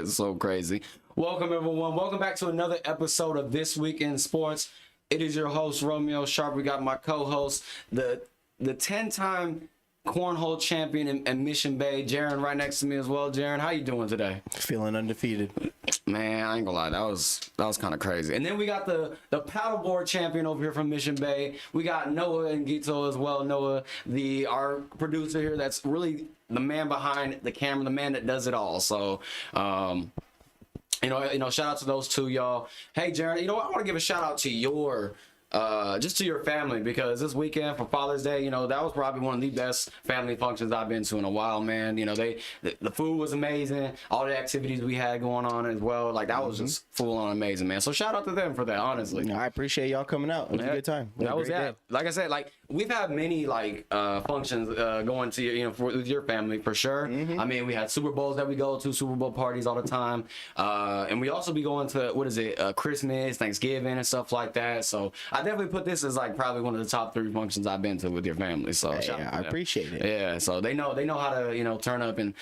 That's so crazy. Welcome, everyone. Welcome back to another episode of This Week in Sports. It is your host, Romeo Sharp. We got my co-host, the 10-time cornhole champion in Mission Bay, Jaron, right next to me as well. Jaron, how you doing today? Feeling undefeated. Man, I ain't gonna lie, that was kind of crazy. And then we got the paddleboard champion over here from Mission Bay. We got Noah and Gito as well. Noah, our producer here, that's really the man behind the camera, the man that does it all. So, shout out to those two, y'all. Hey, Jaron, I want to give a shout out to your family, because this weekend for Father's Day, that was probably one of the best family functions I've been to in a while, man. The food was amazing, all the activities we had going on as well, like that was just full on amazing, man. So shout out to them for that, honestly. I appreciate y'all coming out. It was a good time. That was it. Like I said, like we've had many functions going to with your family for sure. I mean, we had Super Bowls that we go to, Super Bowl parties all the time, and we also be going to Christmas, Thanksgiving, and stuff like that. So I definitely put this as like probably one of the top 3 functions I've been to with your family. So I appreciate it. Yeah, so they know how to turn up and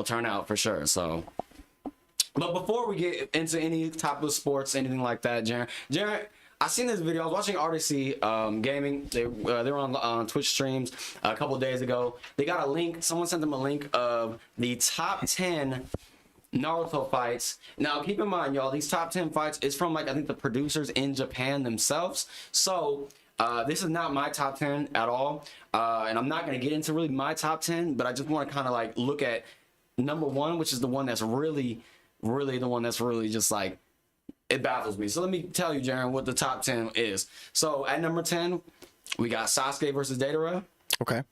turn out for sure. So, but before we get into any type of sports, anything like that, Jaron, I seen this video. I was watching RDC Gaming. They were on Twitch streams a couple days ago. They got a link. Someone sent them a link of the top 10 Naruto fights. Now, keep in mind, y'all, these top 10 fights is from I think the producers in Japan themselves. So this is not my top 10 at all, and I'm not going to get into really my top 10, but I just want to kind of look at number 1, which is the one that's really the one that's really just it baffles me. So let me tell you, Jaron, what the top 10 is. So at number 10, we got Sasuke versus Deidara. Okay.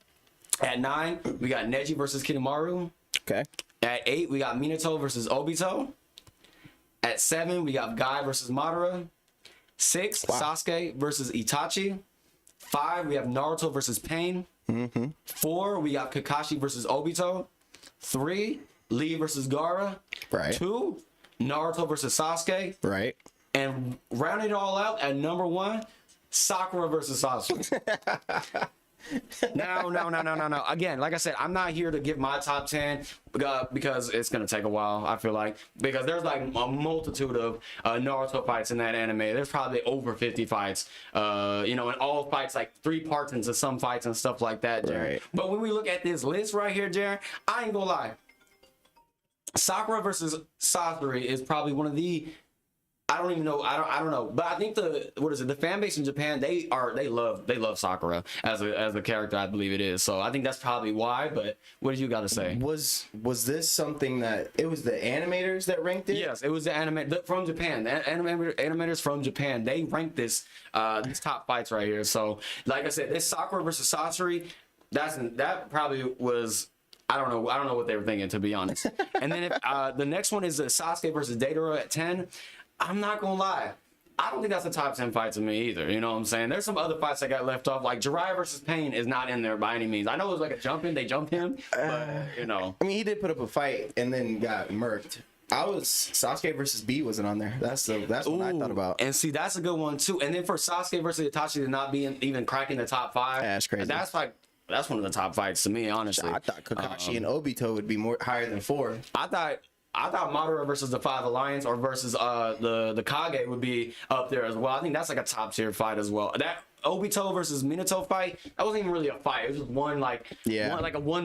At 9, we got Neji versus Kidomaru. Okay. At 8, we got Minato versus Obito. At 7, we got Guy versus Madara. 6, Sasuke versus Itachi. 5, we have Naruto versus Pain. 4, we got Kakashi versus Obito. 3, Lee versus Gaara. Right. 2, Naruto versus Sasuke. Right. And rounding it all out at number 1, Sakura versus Sasuke. No. Again, like I said, I'm not here to give my top 10 because it's gonna take a while. I feel like, because there's a multitude of Naruto fights in that anime. There's probably over 50 fights. And all fights 3 parts into some fights and stuff like that, Jaron. Right. But when we look at this list right here, Jaron, I ain't gonna lie. Sakura versus Sasori is probably one of the, I don't even know. I don't know. But I think the fan base in Japan, they love Sakura as a character, I believe it is. So I think that's probably why. But what do you got to say? Was this something that it was the animators that ranked it? Yes, it was the animator from Japan. The animators from Japan, they ranked these top fights right here. So like I said, this Sakura versus Sasori, that probably was, I don't know what they were thinking, to be honest. And then if the next one is the Sasuke versus Deidara at 10. I'm not gonna lie, I don't think that's a top 10 fight to me either. You know what I'm saying? There's some other fights that got left off, like Jiraiya versus Pain is not in there by any means. I know it was a jump-in, they jumped him, but I mean, he did put up a fight and then got murked. Sasuke versus B wasn't on there. That's what I thought about. And see, that's a good one too. And then for Sasuke versus Itachi to not be even cracking the top 5, that's crazy. That's one of the top fights to me, honestly. I thought Kakashi and Obito would be higher than 4. I thought Madara versus the 5 Alliance or versus the Kage would be up there as well. I think that's a top tier fight as well. That Obito versus Minato fight, that wasn't even really a fight. It was just one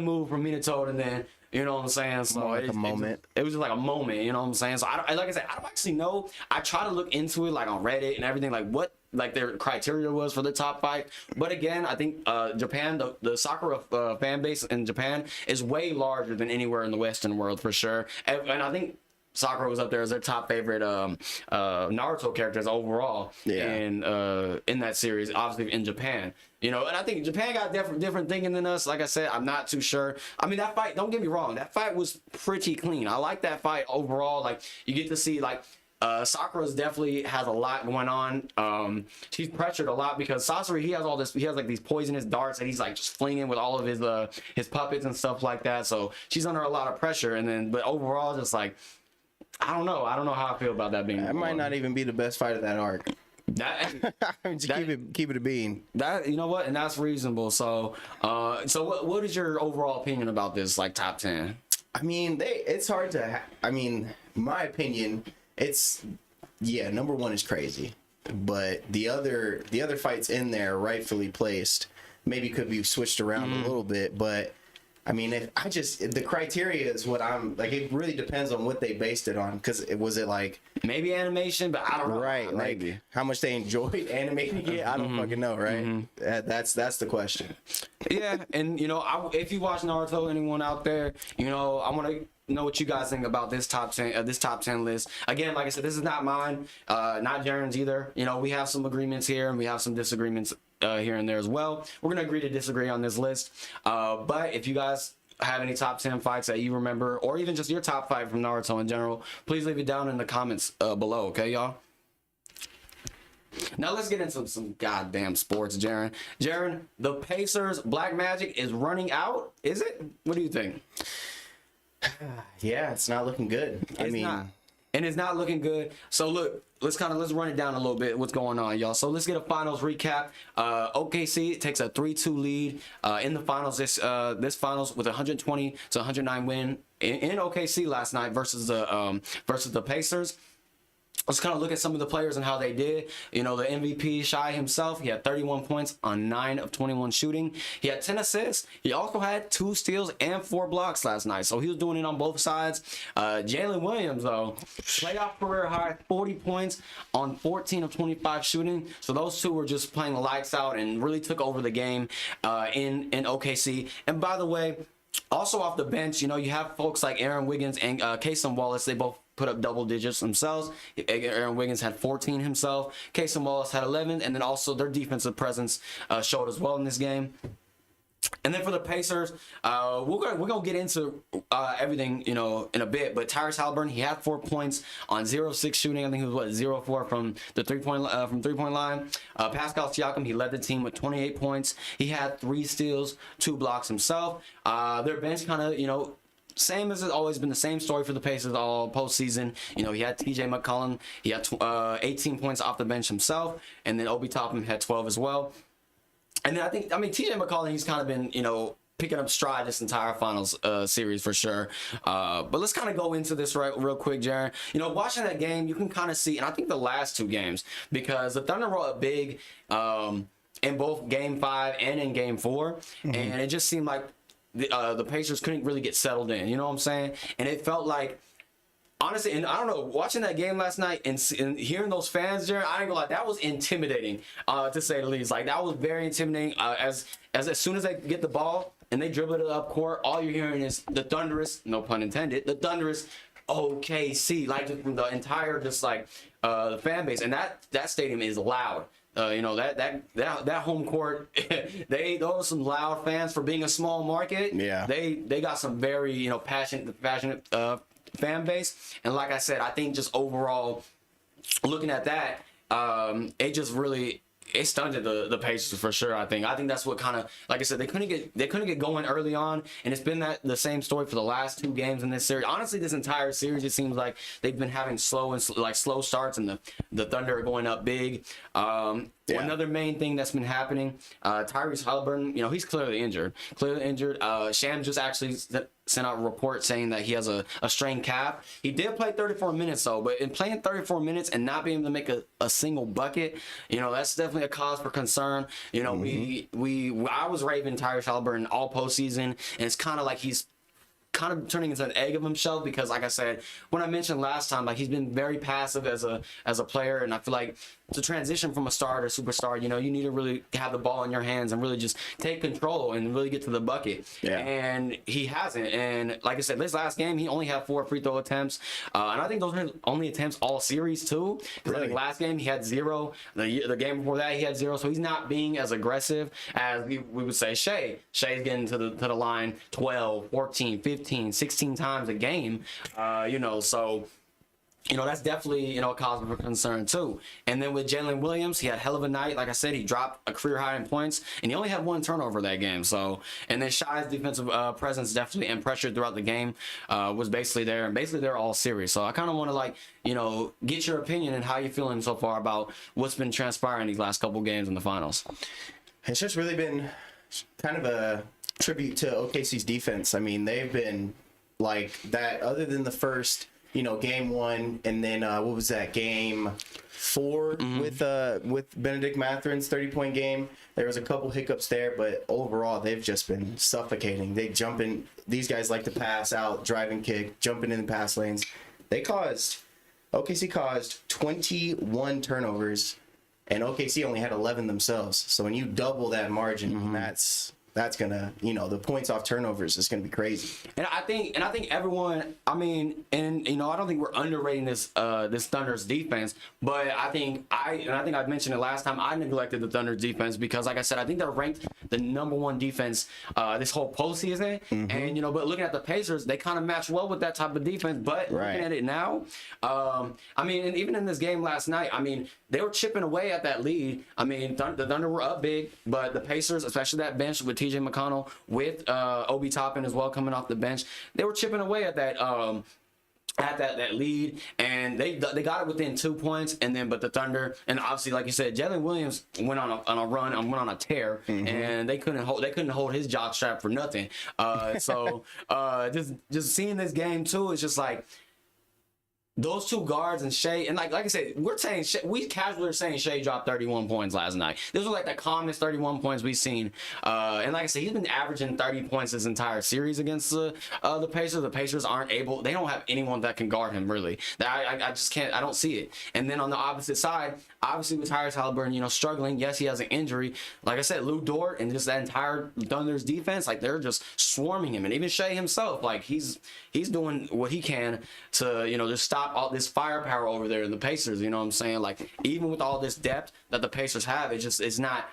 move from Minato, and then you know what I'm saying. So a moment. It was just like a moment. You know what I'm saying. So like I said, I don't actually know. I try to look into it on Reddit and everything, what their criteria was for the top fight. But again, I think Japan, the Sakura fan base in Japan is way larger than anywhere in the Western world for sure. And I think Sakura was up there as their top favorite Naruto characters overall. Yeah. And in that series, obviously in Japan. And I think Japan got different thinking than us. Like I said, I'm not too sure. I mean, that fight, don't get me wrong, that fight was pretty clean. I like that fight overall. You get to see Sakura's definitely has a lot going on. She's pressured a lot because Sasori, he has these poisonous darts that he's just flinging with all of his puppets and stuff like that. So she's under a lot of pressure. And then, but overall, just I don't know how I feel about that being. That might not even be the best fight of that arc. Keep it a bean. That, you know what, and that's reasonable. So, what is your overall opinion about this top 10? I mean, it's hard to. I mean, my opinion, number one is crazy, but the other fights in there, rightfully placed, maybe could be switched around a little bit, but. I mean, the criteria is what I'm like. It really depends on what they based it on. Because was it like maybe animation, but I don't know. Right, maybe like how much they enjoyed animating it. I don't fucking know. Right, that's the question. Yeah, and if you watch Naruto, anyone out there, I want to know what you guys think about this top 10 list. Again, like I said, this is not mine, not Jaren's either. We have some agreements here and we have some disagreements here and there as well. We're gonna agree to disagree on this list, but if you guys have any top 10 fights that you remember, or even just your top 5 from Naruto in general, please leave it down in the comments below, okay, y'all? Now let's get into some goddamn sports, Jaren. Jaren, the Pacers Black Magic is running out. Is it? What do you think? Yeah, it's not looking good. It's not looking good. So look, let's run it down a little bit. What's going on, y'all? So let's get a finals recap. OKC takes a 3-2 lead in the finals. This finals with 120 to 109 win in OKC last night versus the Pacers. Let's kind of look at some of the players and how they did. The MVP, Shai himself, he had 31 points on 9 of 21 shooting. He had 10 assists. He also had 2 steals and 4 blocks last night. So he was doing it on both sides. Jalen Williams, though, playoff career high, 40 points on 14 of 25 shooting. So those two were just playing the lights out and really took over the game in OKC. And by the way, also off the bench, you have folks like Aaron Wiggins and Cason Wallace. They both put up double digits themselves. Aaron Wiggins had 14 himself. Cason Wallace had 11, and then also their defensive presence showed as well in this game. And then for the Pacers, we're gonna get into everything in a bit. But Tyrese Haliburton, he had 4 points on 0-6 shooting. I think he was 0-4 from the 3-point line. Pascal Siakam, he led the team with 28 points. He had 3 steals, 2 blocks himself. Their bench kind of same as it's always been, the same story for the Pacers all postseason. He had TJ McCollum. He had 18 points off the bench himself, and then Obi Toppin had 12 as well. And then TJ McCollum, he's kind of been picking up stride this entire finals series for sure. But let's kind of go into this real quick, Jaren. Watching that game, you can kind of see, and I think the last 2 games, because the Thunder were up big in both Game 5 and in Game 4, and it just seemed like the Pacers couldn't really get settled in, you know what I'm saying? And it felt like, honestly, and I don't know, watching that game last night and hearing those fans, Jared, I ain't gonna lie, that was intimidating, to say the least. Like, that was very intimidating. As soon as they get the ball and they dribble it up court, all you're hearing is the thunderous, no pun intended, the thunderous OKC, like just from the entire the fan base, and that stadium is loud. That home court, those are some loud fans for being a small market. Yeah, they got some very passionate fan base, and like I said, I think just overall looking at that, it stunted the Pacers for sure. I think that's what kind of, like I said, they couldn't get going early on, and it's been the same story for the last 2 games in this series. Honestly, this entire series, it seems like they've been having slow starts, and the Thunder are going up big. Another main thing that's been happening, Tyrese Haliburton, he's clearly injured. Sham just actually sent out a report saying that he has a strained calf. He did play 34 minutes though, but in playing 34 minutes and not being able to make a single bucket, that's definitely a cause for concern. I was raving Tyrese Haliburton all postseason, and it's kind of like he's kind of turning into an egg of himself, because like I said, when I mentioned last time, like he's been very passive as a player, and I feel like to transition from a star to superstar, you need to really have the ball in your hands and really just take control and really get to the bucket. Yeah. And he hasn't. And like I said, this last game, he only had 4 free throw attempts. And I think those are only attempts all series too. Really? I think last game he had 0. The game before that he had 0. So he's not being as aggressive as we would say Shai. Shai's getting to the line 12, 14, 15, 16 times a game. So that's definitely, a cause for concern too. And then with Jalen Williams, he had hell of a night. Like I said, he dropped a career high in points, and he only had 1 turnover that game. So, and then Shai's defensive presence definitely, and pressure throughout the game was basically there, and basically they're all series. So I kind of want to get your opinion and how you're feeling so far about what's been transpiring these last couple games in the finals. It's just really been kind of a tribute to OKC's defense. I mean, they've been like that, other than the first game 1, and then what was that, game 4 with Benedict Matherin's 30-point game. There was a couple hiccups there, but overall they've just been suffocating. They jump in. These guys like to pass out, drive and kick, jumping in the pass lanes. OKC caused 21 turnovers, and OKC only had 11 themselves. So when you double that margin, that's gonna, the points off turnovers is gonna be crazy. And I think everyone, I mean, and I don't think we're underrating this Thunder's defense, but I think I mentioned it last time. I neglected the Thunder's defense because, like I said, I think they're ranked the #1 defense this whole postseason. And but looking at the Pacers, they kind of match well with that type of defense. But looking at it now, I mean, and even in this game last night, I mean, they were chipping away at that lead. I mean, the Thunder were up big, but the Pacers, especially that bench with TJ McConnell, with Obi Toppin as well coming off the bench, they were chipping away at that lead, and they got it within 2 points. And then, but the Thunder, and obviously, like you said, Jalen Williams went on a run and went on a tear, and they couldn't hold his jockstrap for nothing. So just seeing this game too, it's just like, those two guards and Shea, and like I said, we casually are saying Shea dropped 31 points last night. This was like the calmest 31 points we've seen. And like I said, he's been averaging 30 points this entire series against the Pacers. The Pacers aren't able, they don't have anyone that can guard him, really. I just can't, I don't see it. And then on the opposite side, obviously with Tyrese Halliburton, struggling. Yes, he has an injury. Like I said, Lou Dort and just that entire Thunder's defense, like they're just swarming him. And even Shea himself, like he's doing what he can to, just stop all this firepower over there in the Pacers. You know what I'm saying? Like, even with all this depth that the Pacers have, it's not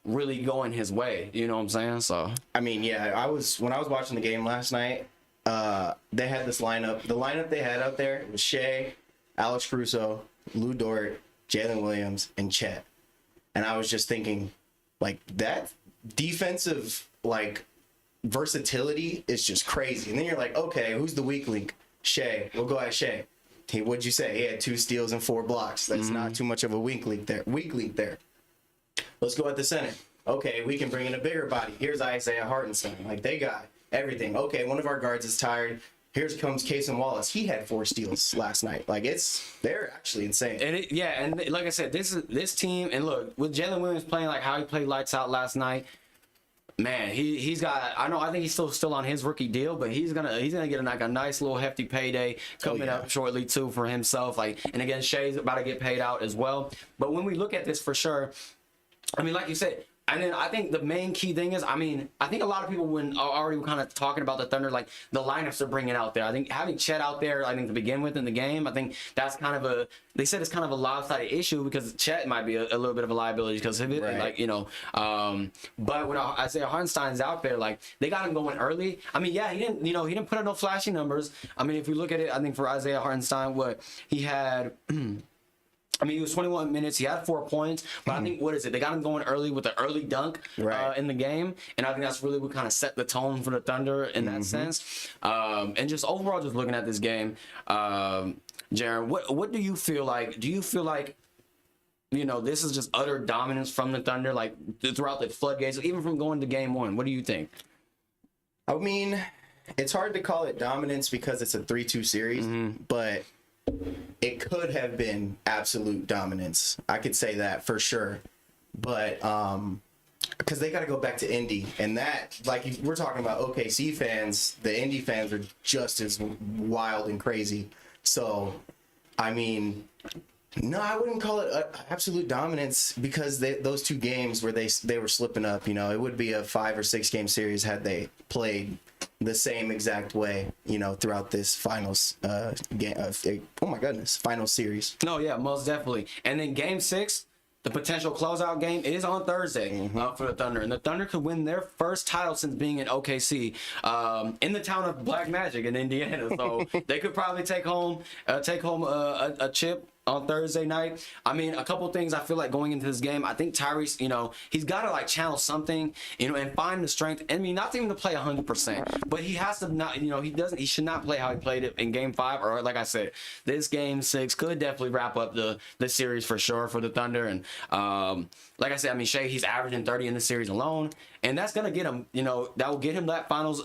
really going his way. You know what I'm saying? So I mean, yeah, when I was watching the game last night, they had this lineup. The lineup they had out there was Shea, Alex Caruso, Lou Dort, Jalen Williams, and Chet. And I was just thinking, like, that defensive, like, versatility is just crazy. And then you're like, okay, who's the weak link? Shea. We'll go at Shea. What'd you say? He had 2 steals and 4 blocks. That's not too much of a weak link there. Let's go at the center. Okay, we can bring in a bigger body. Here's Isaiah Hartenstein. Like, they got everything. Okay, one of our guards is tired. Here comes Cason Wallace. He had 4 steals last night. Like, they're actually insane. And and like I said, this team, and look, with Jalen Williams playing like how he played lights out last night, man, he's got, I think he's still on his rookie deal, but he's gonna get like a nice little hefty payday coming up shortly too for himself. Like, and again, Shea's about to get paid out as well. But when we look at this for sure, I mean, like you said, and then I think the main key thing is, I mean, I think a lot of people are already kind of talking about the Thunder, like the lineups they're bringing out there. I think having Chet out there, I think to begin with in the game, I think that's kind of they said it's kind of a lopsided issue because Chet might be a little bit of a liability because of it, like, but when Isaiah Hartenstein's out there, like, they got him going early. I mean, yeah, he didn't put up no flashy numbers. I mean, if we look at it, I think for Isaiah Hartenstein, what he had. I mean, he was 21 minutes. He had 4 points, but I think, they got him going early with the early dunk in the game, and I think that's really what kind of set the tone for the Thunder in that sense. And just overall, just looking at this game, Jaron, what do you feel like? Do you feel like, this is just utter dominance from the Thunder, like throughout the floodgates, even from going to game 1? What do you think? I mean, it's hard to call it dominance because it's a 3-2 series, but it could have been absolute dominance. I could say that for sure. But because they got to go back to Indy, and that, like, we're talking about OKC fans, the Indy fans are just as wild and crazy. So, I mean, no, I wouldn't call it absolute dominance because those 2 games where they were slipping up, it would be a 5 or 6 game series had they played the same exact way, throughout this finals game. Oh my goodness, final series. No, yeah, most definitely. And then game 6, the potential closeout game is on Thursday for the Thunder, and the Thunder could win their first title since being in OKC, in the town of Black Magic in Indiana. So they could probably take home a chip on Thursday night. I mean, a couple things I feel like going into this game. I think Tyrese, he's got to like channel something, and find the strength. I mean, not even to play 100%, but he has to not, he should not play how he played it in Game 5. Or like I said, this Game 6 could definitely wrap up the series for sure for the Thunder. And like I said, I mean, Shea, he's averaging 30 in the series alone, and that's gonna get him, that will get him that finals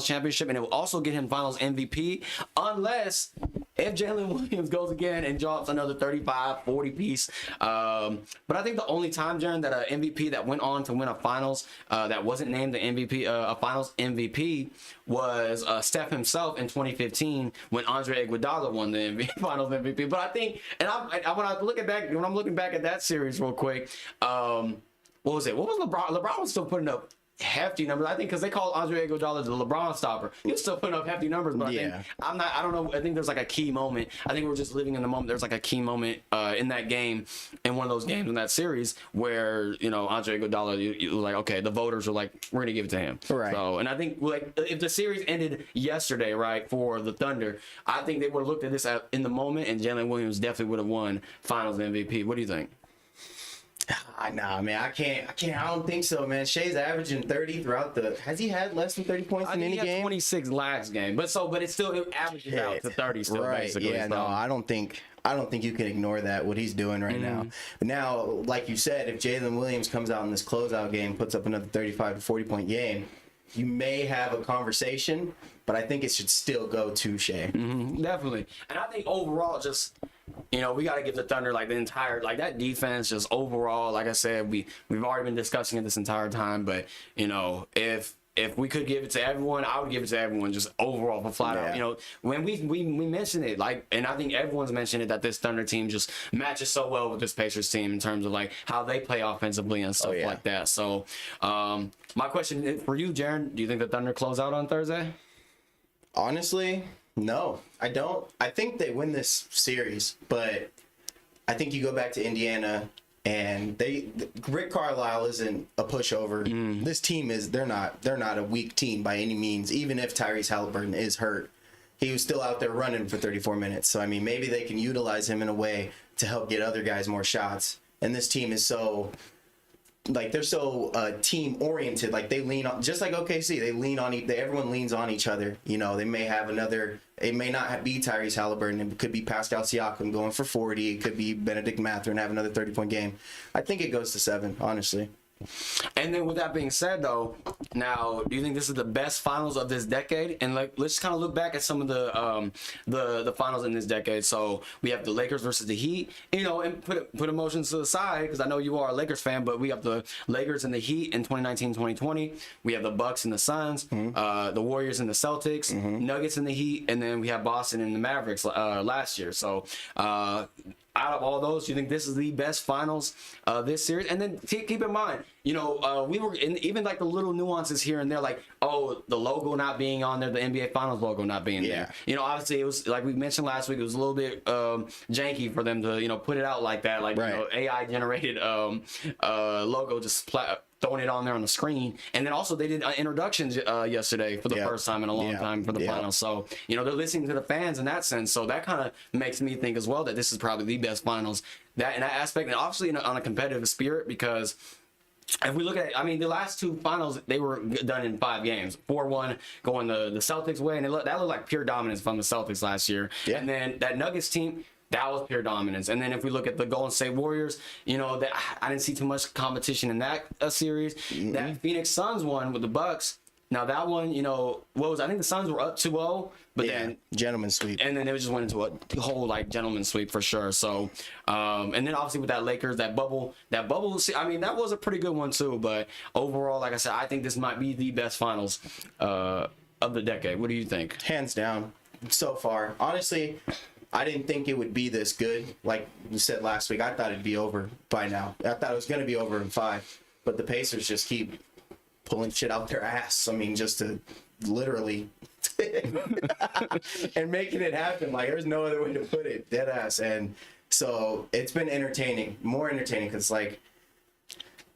championship, and it will also get him finals MVP, unless if Jalen Williams goes again and drops another 35, 40 piece. But I think the only time, Jaron, that an MVP that went on to win a finals that wasn't named the MVP, a finals MVP, was Steph himself in 2015 when Andre Iguodala won the finals MVP. But I think, and when I'm looking back at that series real quick, what was it? What was LeBron? LeBron was still putting up hefty numbers. I think because they call Andre Iguodala the LeBron stopper. He was still putting up hefty numbers, but I don't know. I think there's like a key moment. I think we're just living in the moment. There's like a key moment in that game, in one of those games in that series where, Andre Iguodala, you like, okay, the voters are like, we're gonna give it to him. Right. So, and I think like if the series ended yesterday, right, for the Thunder, I think they would have looked at this in the moment, and Jalen Williams definitely would have won Finals MVP. What do you think? Nah, man, I don't think so, man. Shea's averaging 30 throughout has he had less than 30 points in any game? 26 last game, but it averages out to 30 still, right. basically. Yeah, so. no, I don't think you can ignore that, what he's doing right now. But now, like you said, if Jalen Williams comes out in this closeout game, puts up another 35 to 40 point game, you may have a conversation, but I think it should still go to Shea. Definitely. And I think overall, just, we got to give the Thunder like the entire, like that defense just overall, like I said, we've already been discussing it this entire time, but if we could give it to everyone, I would give it to everyone just overall for flat out. When we mentioned it, like, and I think everyone's mentioned it, that this Thunder team just matches so well with this Pacers team in terms of like how they play offensively and stuff like that. So my question for you, Jaron, do you think the Thunder close out on Thursday? Honestly, no, I don't. I think they win this series, but I think you go back to Indiana and Rick Carlisle isn't a pushover. This team they're not a weak team by any means. Even if Tyrese Halliburton is hurt, he was still out there running for 34 minutes. So I mean, maybe they can utilize him in a way to help get other guys more shots. And this team is so, like, they're so team oriented. Like, they lean on, just like OKC, they lean on everyone leans on each other. They may have it may not be Tyrese Halliburton. It could be Pascal Siakam going for 40. It could be Benedict Mathurin having another 30-point game. I think it goes to 7, honestly. And then with that being said, though, now do you think this is the best finals of this decade? And like, let's kind of look back at some of the finals in this decade. So we have the Lakers versus the Heat, and put emotions to the side because I know you are a Lakers fan, but we have the Lakers and the Heat in 2019-2020. We have the Bucks and the Suns, the Warriors and the Celtics, Nuggets and the Heat, and then we have Boston and the Mavericks last year. So out of all those, do you think this is the best finals this series? And then keep in mind, we were in even like the little nuances here and there, like, oh, the logo not being on there, the NBA Finals logo not being there. Obviously it was, like we mentioned last week, it was a little bit janky for them to, put it out like that, like, AI generated logo, just throwing it on there on the screen. And then also they did introductions yesterday for the first time in a long time for the finals. So, they're listening to the fans in that sense. So that kind of makes me think as well that this is probably the best finals that in that aspect, and obviously on a competitive spirit, because if we look at, the last two finals, they were done in 5 games. 4-1 going the Celtics way, and that looked like pure dominance from the Celtics last year. Yeah. And then that Nuggets team, that was pure dominance. And then if we look at the Golden State Warriors, that I didn't see too much competition in that series. That Phoenix Suns one with the Bucks. Now that one, I think the Suns were up 2-0, but then gentleman's sweep. And then they just went into a whole like gentleman's sweep for sure. So, and then obviously with that Lakers, that bubble, that was a pretty good one too. But overall, like I said, I think this might be the best finals of the decade. What do you think? Hands down, so far. Honestly, I didn't think it would be this good. Like you said last week, I thought it'd be over by now. I thought it was going to be over in 5, but the Pacers just keep pulling shit out their ass. Just to literally and making it happen. Like, there's no other way to put it. Dead ass. And so it's been entertaining, more entertaining, because like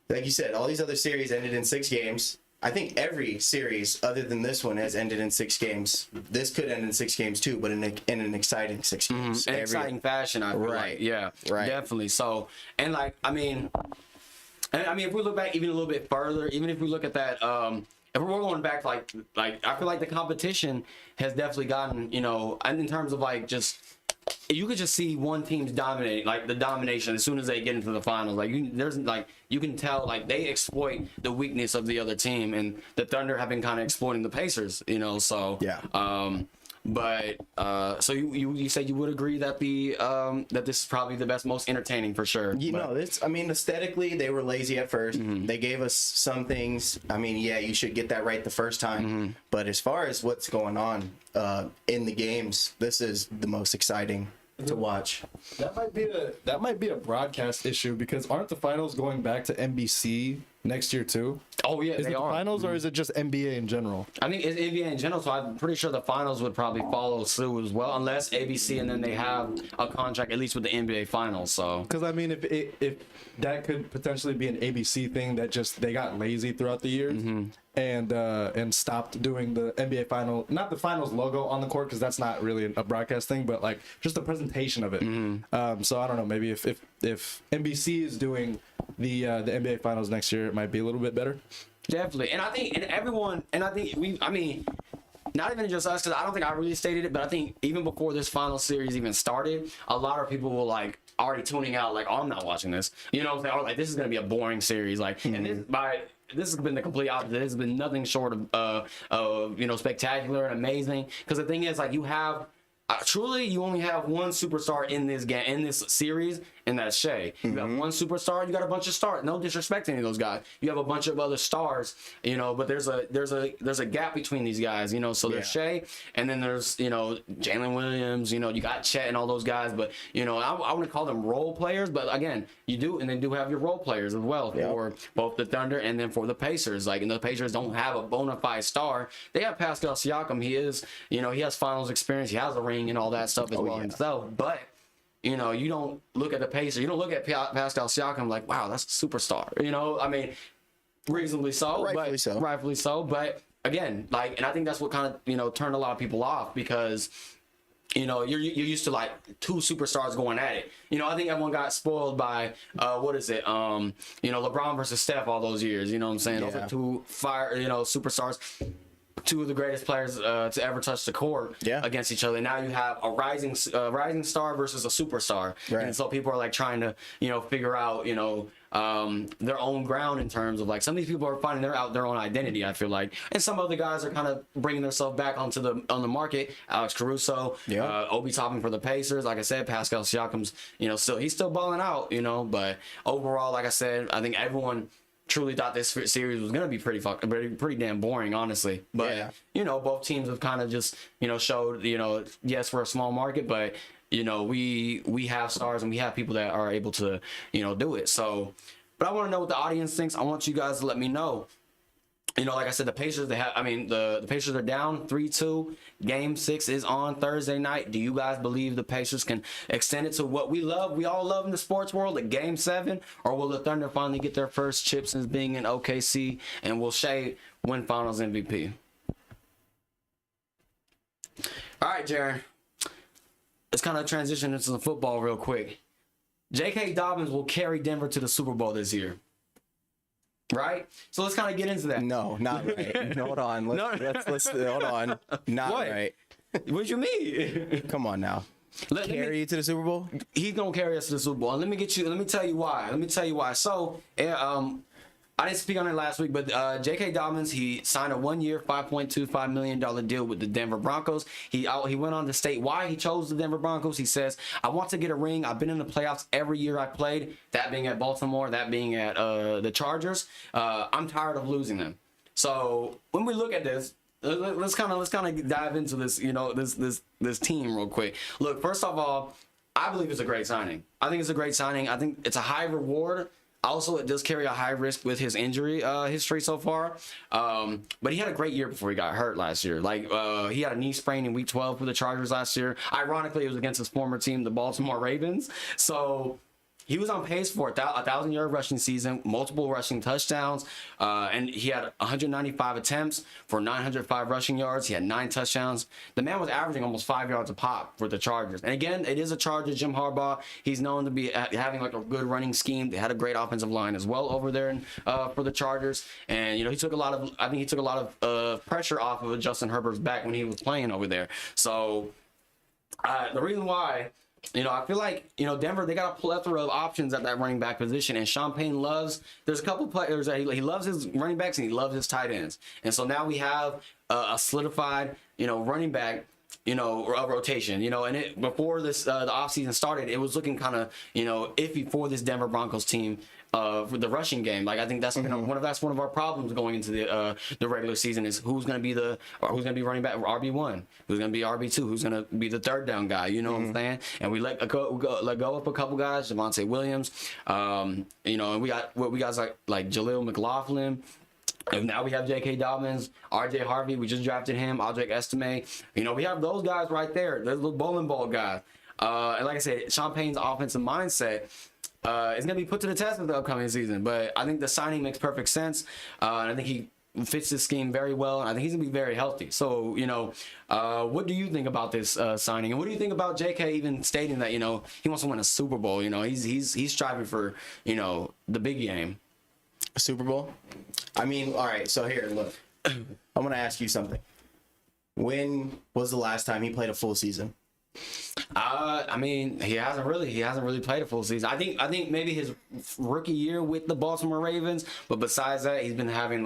you said, all these other series ended in 6 games. I think every series other than this one has ended in 6 games. This could end in 6 games too, but in an exciting 6 games. In exciting fashion, I feel like. Yeah, definitely. So, and like, I mean, if we look back even a little bit further, even if we look at that, if we're going back, like I feel like the competition has definitely gotten, you know, and in terms of like just, you could just see one team's dominating, like the domination as soon as they get into the finals. Like you can tell like they exploit the weakness of the other team, and the Thunder have been kind of exploiting the Pacers, you know. So yeah. But so you said you would agree that that this is probably the best, most entertaining for sure. You know, this, I mean, aesthetically they were lazy at first. They gave us some things. I mean, yeah, you should get that right the first time. But as far as what's going on in the games, this is the most exciting to watch. That might be a broadcast issue, because aren't the finals going back to NBC next year too? Oh yeah, is it the finals or is it just NBA in general? I think it's NBA in general, so I'm pretty sure the finals would probably follow suit as well, unless ABC and then they have a contract at least with the NBA finals. So because I mean, if that could potentially be an ABC thing that just they got lazy throughout the years and stopped doing the NBA final, not the finals logo on the court, because that's not really a broadcast thing, but like just the presentation of it. So I don't know, maybe if NBC is doing the NBA finals next year, it might be a little bit better. Definitely. And I think, I mean, not even just us, because I don't think I really stated it, but I think even before this final series even started, a lot of people were like already tuning out, like, oh, I'm not watching this. You know what I'm saying? Or like, this is going to be a boring series. Like, and this has been the complete opposite. This has been nothing short of you know, spectacular and amazing. Because the thing is, like, you have, truly, you only have one superstar in this game, in this series, and that's Shea. You got one superstar, you got a bunch of stars. No disrespect to any of those guys. You have a bunch of other stars, you know, but there's a gap between these guys, you know. So there's Shea, and then there's, you know, Jalen Williams, you know, you got Chet and all those guys, but, you know, I wouldn't call them role players, but again, you do, and they do have your role players as well for both the Thunder and then for the Pacers. Like, and the Pacers don't have a bona fide star. They have Pascal Siakam. He is, you know, he has finals experience. He has a ring and all that stuff as well himself, but you know, you don't look at the Pacers, you don't look at Pascal Siakam like, wow, that's a superstar. You know, I mean, reasonably so, rightfully so. But again, like, and I think that's what kind of, you know, turned a lot of people off, because, you know, you're used to like 2 superstars going at it. You know, I think everyone got spoiled by what is it? You know, LeBron versus Steph all those years. You know what I'm saying? Those are 2 superstars. 2 of the greatest players to ever touch the court against each other. Now you have a rising star versus a superstar, and so people are like trying to, you know, figure out, you know, their own ground in terms of like, some of these people are finding their own identity, I feel like, and some other guys are kind of bringing themselves back on the market. Alex Caruso, Obi Toppin for the Pacers. Like I said, Pascal Siakam's, you know, he's still balling out, you know, but overall, like I said, I think everyone truly thought this series was gonna be pretty damn boring, honestly. But you know, both teams have kind of just, you know, showed, you know, yes, we're a small market, but you know, we have stars and we have people that are able to, you know, do it. So, but I want to know what the audience thinks. I want you guys to let me know. You know, like I said, the Pacers, the Pacers are down 3-2. Game 6 is on Thursday night. Do you guys believe the Pacers can extend it to what we all love in the sports world, at Game 7? Or will the Thunder finally get their first chip since being in OKC? And will Shea win Finals MVP? All right, Jaron. Let's kind of transition into the football real quick. J.K. Dobbins will carry Denver to the Super Bowl this year. Right? So let's kind of get into that. No, not right. Hold on. Let's hold on. Not what? Right. What you mean? Come on now. Carry you to the Super Bowl? He's gonna carry us to the Super Bowl. And let me tell you why. So I didn't speak on it last week, but J.K. Dobbins, he signed a 1-year, $5.25 million deal with the Denver Broncos. He went on to state why he chose the Denver Broncos. He says, I want to get a ring. I've been in the playoffs every year I played, that being at Baltimore, that being at the Chargers. I'm tired of losing them. So when we look at this, let's kind of dive into this, you know, this team real quick. Look, first of all, I believe it's a great signing. I think it's a great signing. I think it's a high reward. Also, it does carry a high risk with his injury history so far. But he had a great year before he got hurt last year. Like, he had a knee sprain in Week 12 for the Chargers last year. Ironically, it was against his former team, the Baltimore Ravens. So, he was on pace for a 1,000-yard rushing season, multiple rushing touchdowns, and he had 195 attempts for 905 rushing yards. He had 9 touchdowns. The man was averaging almost 5 yards a pop for the Chargers. And again, it is a Chargers. Jim Harbaugh, he's known to be having like a good running scheme. They had a great offensive line as well over there for the Chargers. And he took a lot of pressure off of Justin Herbert's back when he was playing over there. So the reason why, I feel like, Denver, they got a plethora of options at that running back position, and Sean Payton there's a couple players that he loves his running backs and he loves his tight ends. And so now we have a solidified, running back, rotation, and before this, the offseason started, it was looking kind of, iffy for this Denver Broncos team. For the rushing game, like I think that's one of our problems going into the regular season is who's going to be running back RB1, who's going to be RB2, who's going to be the third down guy. You know what I'm saying? And we let go of a couple guys, Javonte Williams, and we got guys like Jaleel McLaughlin. And now we have J.K. Dobbins, R.J. Harvey. We just drafted him. Audric Estime. We have those guys right there. Those little bowling ball guys. And like I said, Sean Payton's offensive mindset. It's going to be put to the test of the upcoming season, but I think the signing makes perfect sense. And I think he fits this scheme very well, and I think he's going to be very healthy. So, what do you think about this signing? And what do you think about JK even stating that, he wants to win a Super Bowl? He's striving for, the big game. A Super Bowl? I mean, all right, so here, look. I'm going to ask you something. When was the last time he played a full season? I mean, he hasn't really played a full season. I think maybe his rookie year with the Baltimore Ravens, but besides that, he's been having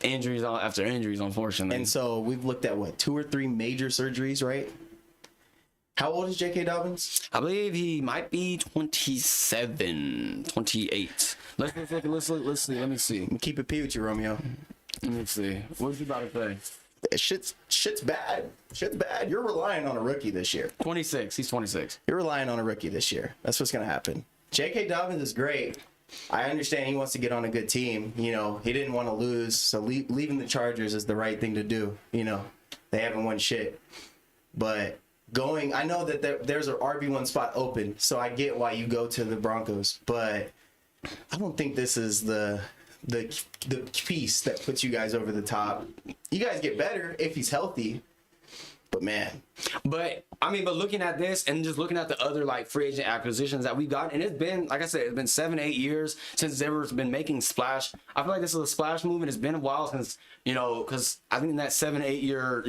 injuries after injuries, unfortunately. And so we've looked at 2 or 3 major surgeries, right? How old is J.K. Dobbins? I believe he might be 27, 28. Let's see. Let me see. Keep it P with you, Romeo. Let me see. What's he about to say? Shit's bad. Shit's bad. You're relying on a rookie this year. 26. He's 26. You're relying on a rookie this year. That's what's going to happen. J.K. Dobbins is great. I understand he wants to get on a good team. He didn't want to lose, so leaving the Chargers is the right thing to do. They haven't won shit. But I know that there's an RB1 spot open, so I get why you go to the Broncos. But I don't think this is the piece that puts you guys over the top. You guys get better if he's healthy, but man. But looking at this and just looking at the other free agent acquisitions that we've got, and it's been, like I said, it's been 7-8 years since Denver's been making splash. I feel like this is a splash move, and it's been a while since, because I think in that 7-8 year,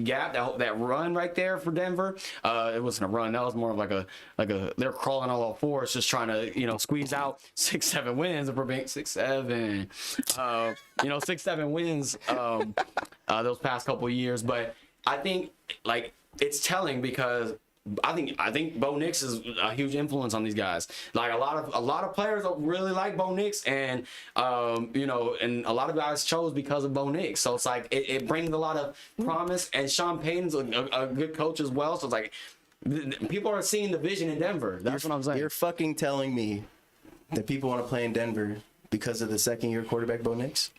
gap, that run right there for Denver, it wasn't a run. That was more of like a they're crawling on all fours, just trying to, squeeze out 6-7 wins. If we're being 6-7, 6-7 wins, those past couple of years. But I think it's telling because I think Bo Nix is a huge influence on these guys. A lot of players really like Bo Nix, and and a lot of guys chose because of Bo Nix. So it's it brings a lot of promise, and Sean Payton's a good coach as well. So it's people are seeing the vision in Denver. That's what I'm saying. You're fucking telling me that people want to play in Denver because of the second-year quarterback Bo Nix?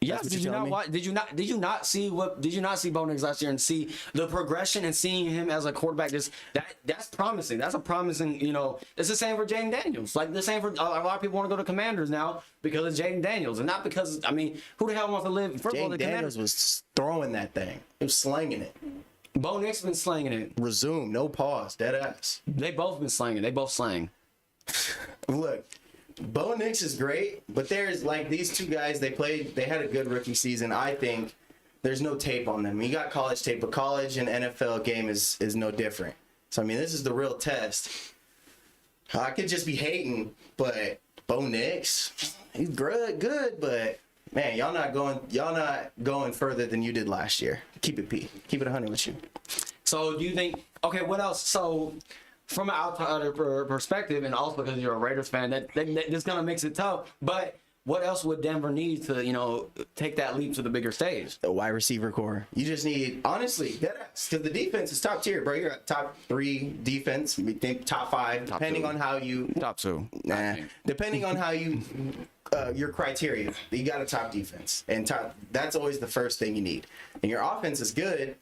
Yes. Did you not see Bo Nix last year and see the progression and seeing him as a quarterback? That's promising. That's a promising. It's the same for Jaden Daniels. The same for a lot of people want to go to Commanders now because of Jaden Daniels, and not because who the hell wants to live? First of all, the Daniels was throwing that thing. He was slanging it. Bo Nix been slanging it. Resume, no pause, dead ass. They both been slanging. They both slang. Look. Bo Nix is great, but there's these two guys, they had a good rookie season. I think there's no tape on them. You got college tape, but college and NFL game is no different. So this is the real test. I could just be hating, but Bo Nix, he's good, but man, y'all not going further than you did last year. Keep it P. Keep it 100 with you. So do you think? Okay, what else? So. From an outsider perspective, and also because you're a Raiders fan, that this kind of makes it tough. But what else would Denver need to, take that leap to the bigger stage? The wide receiver core. You just need, honestly, because the defense is top tier, bro. You're at top 3 defense. We think top 5, depending on how you. Top 2. Nah, depending on how you, your criteria. You got a top defense, and that's always the first thing you need. And your offense is good.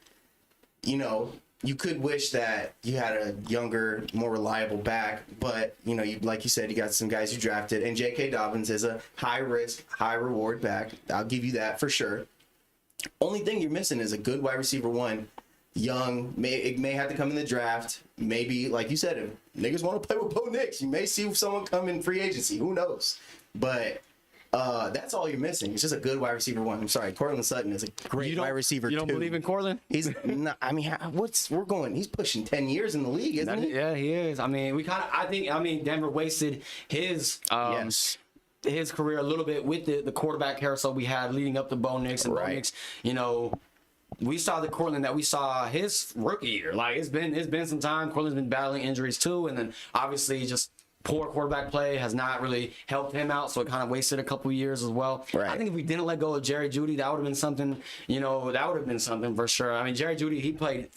you could wish that you had a younger, more reliable back, but like you said, you got some guys you drafted, and J.K. Dobbins is a high risk, high reward back. I'll give you that for sure. Only thing you're missing is a good wide receiver one. Young, it may have to come in the draft. Maybe, like you said, if niggas want to play with Bo Nix, you may see someone come in free agency. Who knows? But that's all you're missing. It's just a good wide receiver one. I'm sorry, Cortland Sutton is a great wide receiver. You don't two. believe in Cortland? He's not. I mean, he's pushing 10 years in the league, isn't he? Yeah, he is. I mean, Denver wasted his Yes. his career a little bit with the quarterback carousel we had leading up to Bo Nix, and Bo Right. Nix, we saw the Cortland that we saw his rookie year. Like it's been some time. Cortland's been battling injuries too, and then obviously just poor quarterback play has not really helped him out, so it kind of wasted a couple years as well. Right. I think if we didn't let go of Jerry Jeudy, that would have been something. That would have been something for sure. I mean, Jerry Jeudy, he played.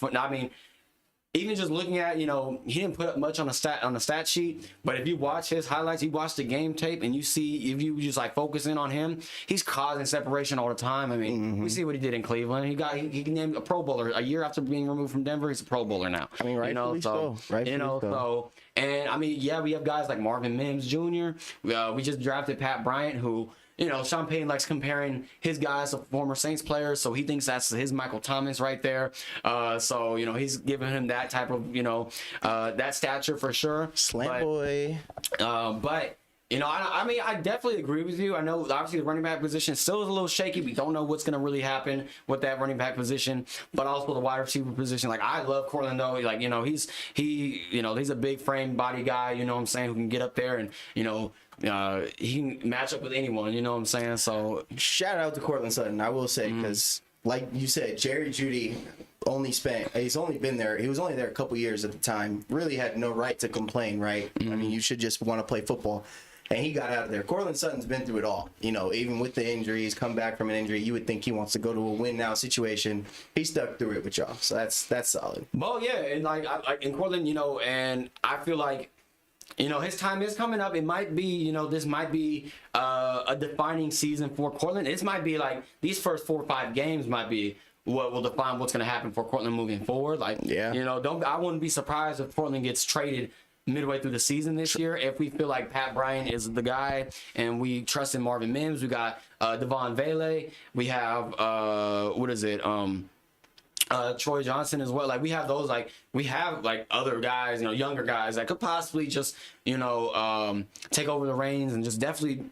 Even just looking at, he didn't put up much on the stat sheet, but if you watch his highlights, you watch the game tape, and you see, if you just like focus in on him, he's causing separation all the time. I mean, we see what he did in Cleveland. He named a Pro Bowler a year after being removed from Denver. He's a Pro Bowler now. I mean, rightfully so. Rightfully so. And I mean, yeah, we have guys like Marvin Mims Jr. We just drafted Pat Bryant, who. Sean Payton likes comparing his guys to former Saints players, so he thinks that's his Michael Thomas right there. So he's giving him that type of, that stature for sure. Boy. But I definitely agree with you. I know obviously the running back position still is a little shaky. We don't know what's going to really happen with that running back position, but also the wide receiver position. Like I love Cortland though. Like he's a big frame body guy. You know what I'm saying? Who can get up there and he can match up with anyone. You know what I'm saying? So shout out to Cortland Sutton. I will say because like you said, Jerry Jeudy he's only been there. He was only there a couple years at the time. Really had no right to complain, right? I mean, you should just want to play football. And he got out of there. Cortland Sutton's been through it all. Even with the injuries, come back from an injury, you would think he wants to go to a win now situation. He stuck through it with y'all, so that's solid. Well, yeah, and like in Cortland, and I feel like his time is coming up. It might be, this might be a defining season for Cortland. This might be like these first 4 or 5 games might be what will define what's going to happen for Cortland moving forward. Like, I wouldn't be surprised if Cortland gets traded midway through the season this year if we feel like Pat Bryant is the guy and we trust in Marvin Mims. We got Devon Vele. We have Troy Johnson as well. Like we have those, like we have like other guys, younger guys that could possibly just, take over the reins and just definitely,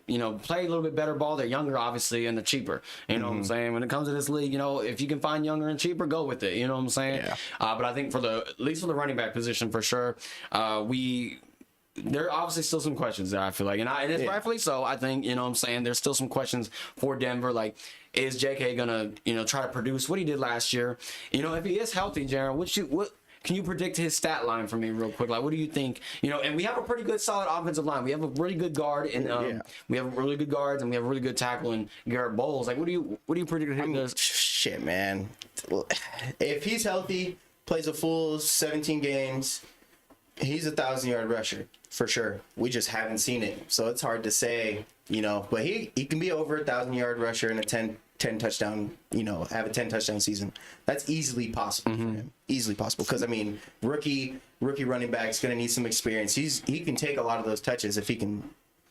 play a little bit better ball. They're younger, obviously, and they're cheaper. You know what I'm saying? When it comes to this league, if you can find younger and cheaper, go with it. You know what I'm saying? Yeah. But I think at least for the running back position, for sure, there are obviously still some questions there, I feel like. And it's rightfully so. I think, there's still some questions for Denver. Like, is JK gonna, try to produce what he did last year? If he is healthy, Jaron, what can you predict his stat line for me real quick? Like, what do you think? And we have a pretty good solid offensive line. We have a really good guard and we have really good guards and we have a really good tackle in Garrett Bowles. Like, what do you predict him does? Shit, man. If he's healthy, plays a full 17 games, he's a 1,000-yard rusher for sure. We just haven't seen it, so it's hard to say, But he can be over a 1,000-yard rusher in a 10 touchdown, have a 10 touchdown season. That's easily possible for him. Easily possible because rookie running back is going to need some experience. He can take a lot of those touches if he can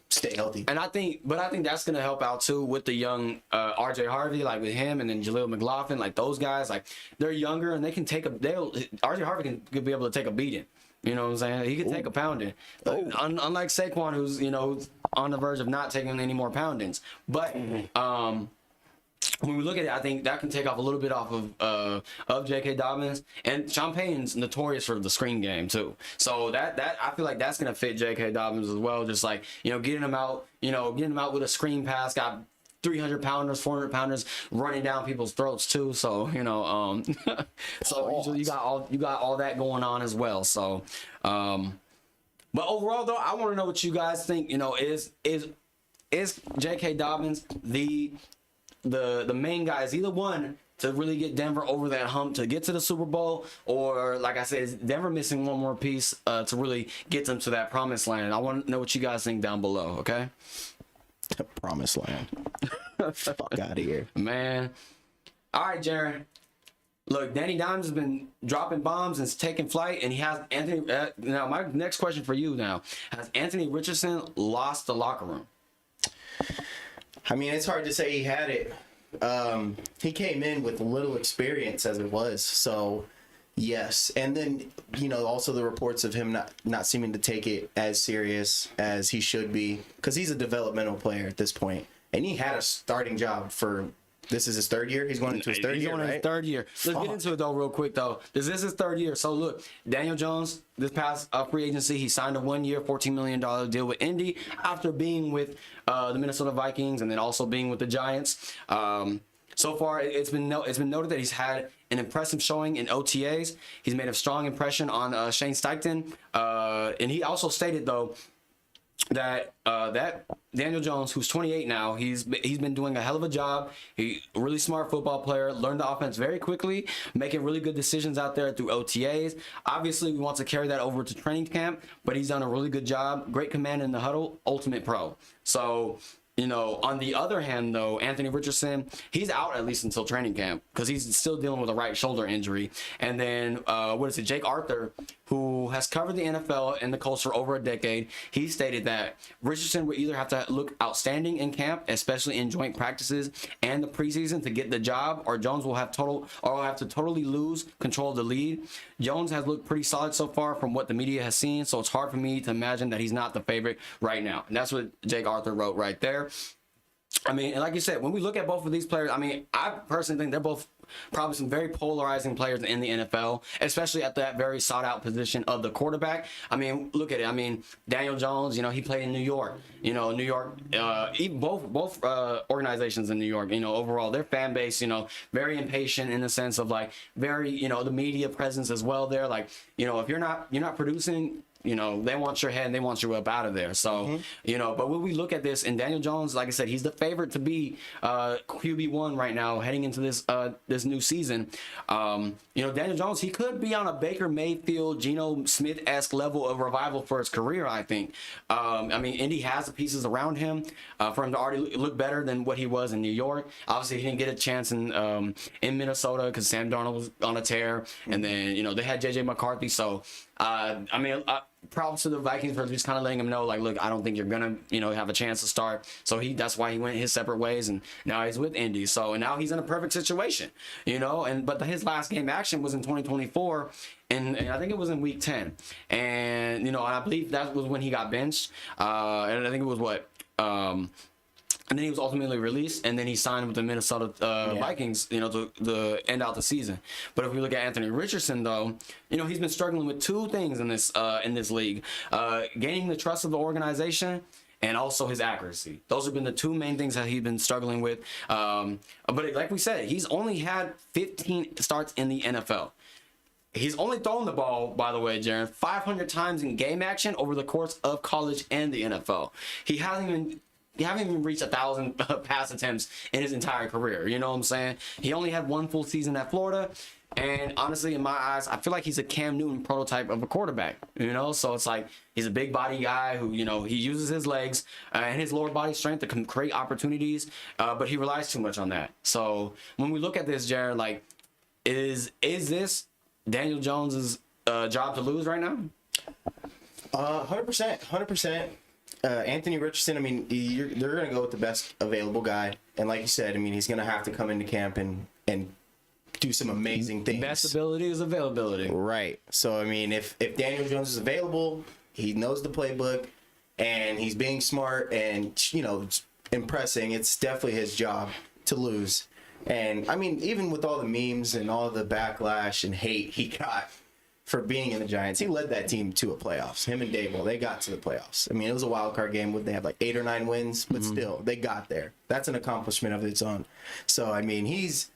stay healthy. And I think that's going to help out too with the young RJ Harvey, like with him, and then Jaleel McLaughlin, like those guys, like they're younger and they can RJ Harvey can be able to take a beating. You know what I'm saying? He can take a pounding. Unlike Saquon, who's, on the verge of not taking any more poundings. But when we look at it, I think that can take off a little bit off of J.K. Dobbins. And Sean Payton's notorious for the screen game, too. So that I feel like that's going to fit J.K. Dobbins as well. Just like, getting him out with a screen pass, got 300-pounders, 400-pounders running down people's throats too. So so you got all that going on as well. So, but overall though, I want to know what you guys think. Is J.K. Dobbins the main guy? Is he the one to really get Denver over that hump to get to the Super Bowl, or like I said, is Denver missing one more piece to really get them to that promised land? I want to know what you guys think down below. Okay. The promised land. Fuck out of here, man. All right, Jaron. look, Danny Dimes has been dropping bombs and taking flight, and he has Anthony. Now, my next question for you now: has Anthony Richardson lost the locker room? I mean, it's hard to say he had it. He came in with little experience as it was, so yes. And then, also the reports of him not seeming to take it as serious as he should be, because he's a developmental player at this point, and he had a starting job for. This is his third year. He's going into his third year, right? His third year. Let's get into it though, real quick though. This is his third year. So look, Daniel Jones, this past free agency, he signed a 1 year, $14 million deal with Indy after being with the Minnesota Vikings and then also being with the Giants. So far, it's been noted that he's had an impressive showing in OTAs. He's made a strong impression on Shane Steichen, and he also stated though that Daniel Jones, who's 28 now, he's been doing a hell of a job. He really smart football player, learned the offense very quickly, making really good decisions out there through OTAs. Obviously, we want to carry that over to training camp, but he's done a really good job. Great command in the huddle, ultimate pro. So, on the other hand, though, Anthony Richardson, he's out at least until training camp because he's still dealing with a right shoulder injury. And then, Jake Arthur, who has covered the NFL and the culture over a decade, he stated that Richardson would either have to look outstanding in camp, especially in joint practices and the preseason to get the job, or Jones will have to totally lose control of the lead. Jones has looked pretty solid so far from what the media has seen, so it's hard for me to imagine that he's not the favorite right now. And that's what Jake Arthur wrote right there. I mean, and like you said, when we look at both of these players, I mean, I personally think they're both probably some very polarizing players in the NFL, especially at that very sought-out position of the quarterback. I mean, look at it. I mean, Daniel Jones, he played in New York. New York, even both organizations in New York, overall, their fan base, very impatient in the sense of like very, the media presence as well there. Like, if you're not producing, they want your head and they want you up out of there. So, but when we look at this, and Daniel Jones, like I said, he's the favorite to be QB1 right now heading into this new season. Daniel Jones, he could be on a Baker Mayfield, Geno Smith-esque level of revival for his career, I think. I mean, Indy has the pieces around him for him to already look better than what he was in New York. Obviously, he didn't get a chance in Minnesota because Sam Darnold was on a tear. And then, they had J.J. McCarthy. So, props to the Vikings for just kind of letting him know, like, look, I don't think you're gonna, have a chance to start. So that's why he went his separate ways, and now he's with Indy. So and now he's in a perfect situation, but his last game action was in 2024, and I think it was in week 10, and and I believe that was when he got benched, and I think it was and then he was ultimately released, and then he signed with the Minnesota Vikings, to end out the season. But if we look at Anthony Richardson, though, he's been struggling with two things in this league: gaining the trust of the organization and also his accuracy. Those have been the two main things that he's been struggling with. But like we said, he's only had 15 starts in the NFL. He's only thrown the ball, by the way, Jaron, 500 times in game action over the course of college and the NFL. He haven't even reached 1,000 pass attempts in his entire career. You know what I'm saying? He only had one full season at Florida. And honestly, in my eyes, I feel like he's a Cam Newton prototype of a quarterback. So it's like he's a big body guy who, he uses his legs and his lower body strength to create opportunities, but he relies too much on that. So when we look at this, Jared, like, is this Daniel Jones's job to lose right now? 100%. Anthony Richardson, I mean, they're going to go with the best available guy. And like you said, I mean, he's going to have to come into camp and do some amazing things. Best ability is availability. Right. So, I mean, if Daniel Jones is available, he knows the playbook, and he's being smart and, impressing, it's definitely his job to lose. And, I mean, even with all the memes and all the backlash and hate he got for being in the Giants, he led that team to a playoffs. Him and Dable, they got to the playoffs. I mean, it was a wild card game. Would they have like 8 or 9 wins? But still, they got there. That's an accomplishment of its own. So, I mean, he's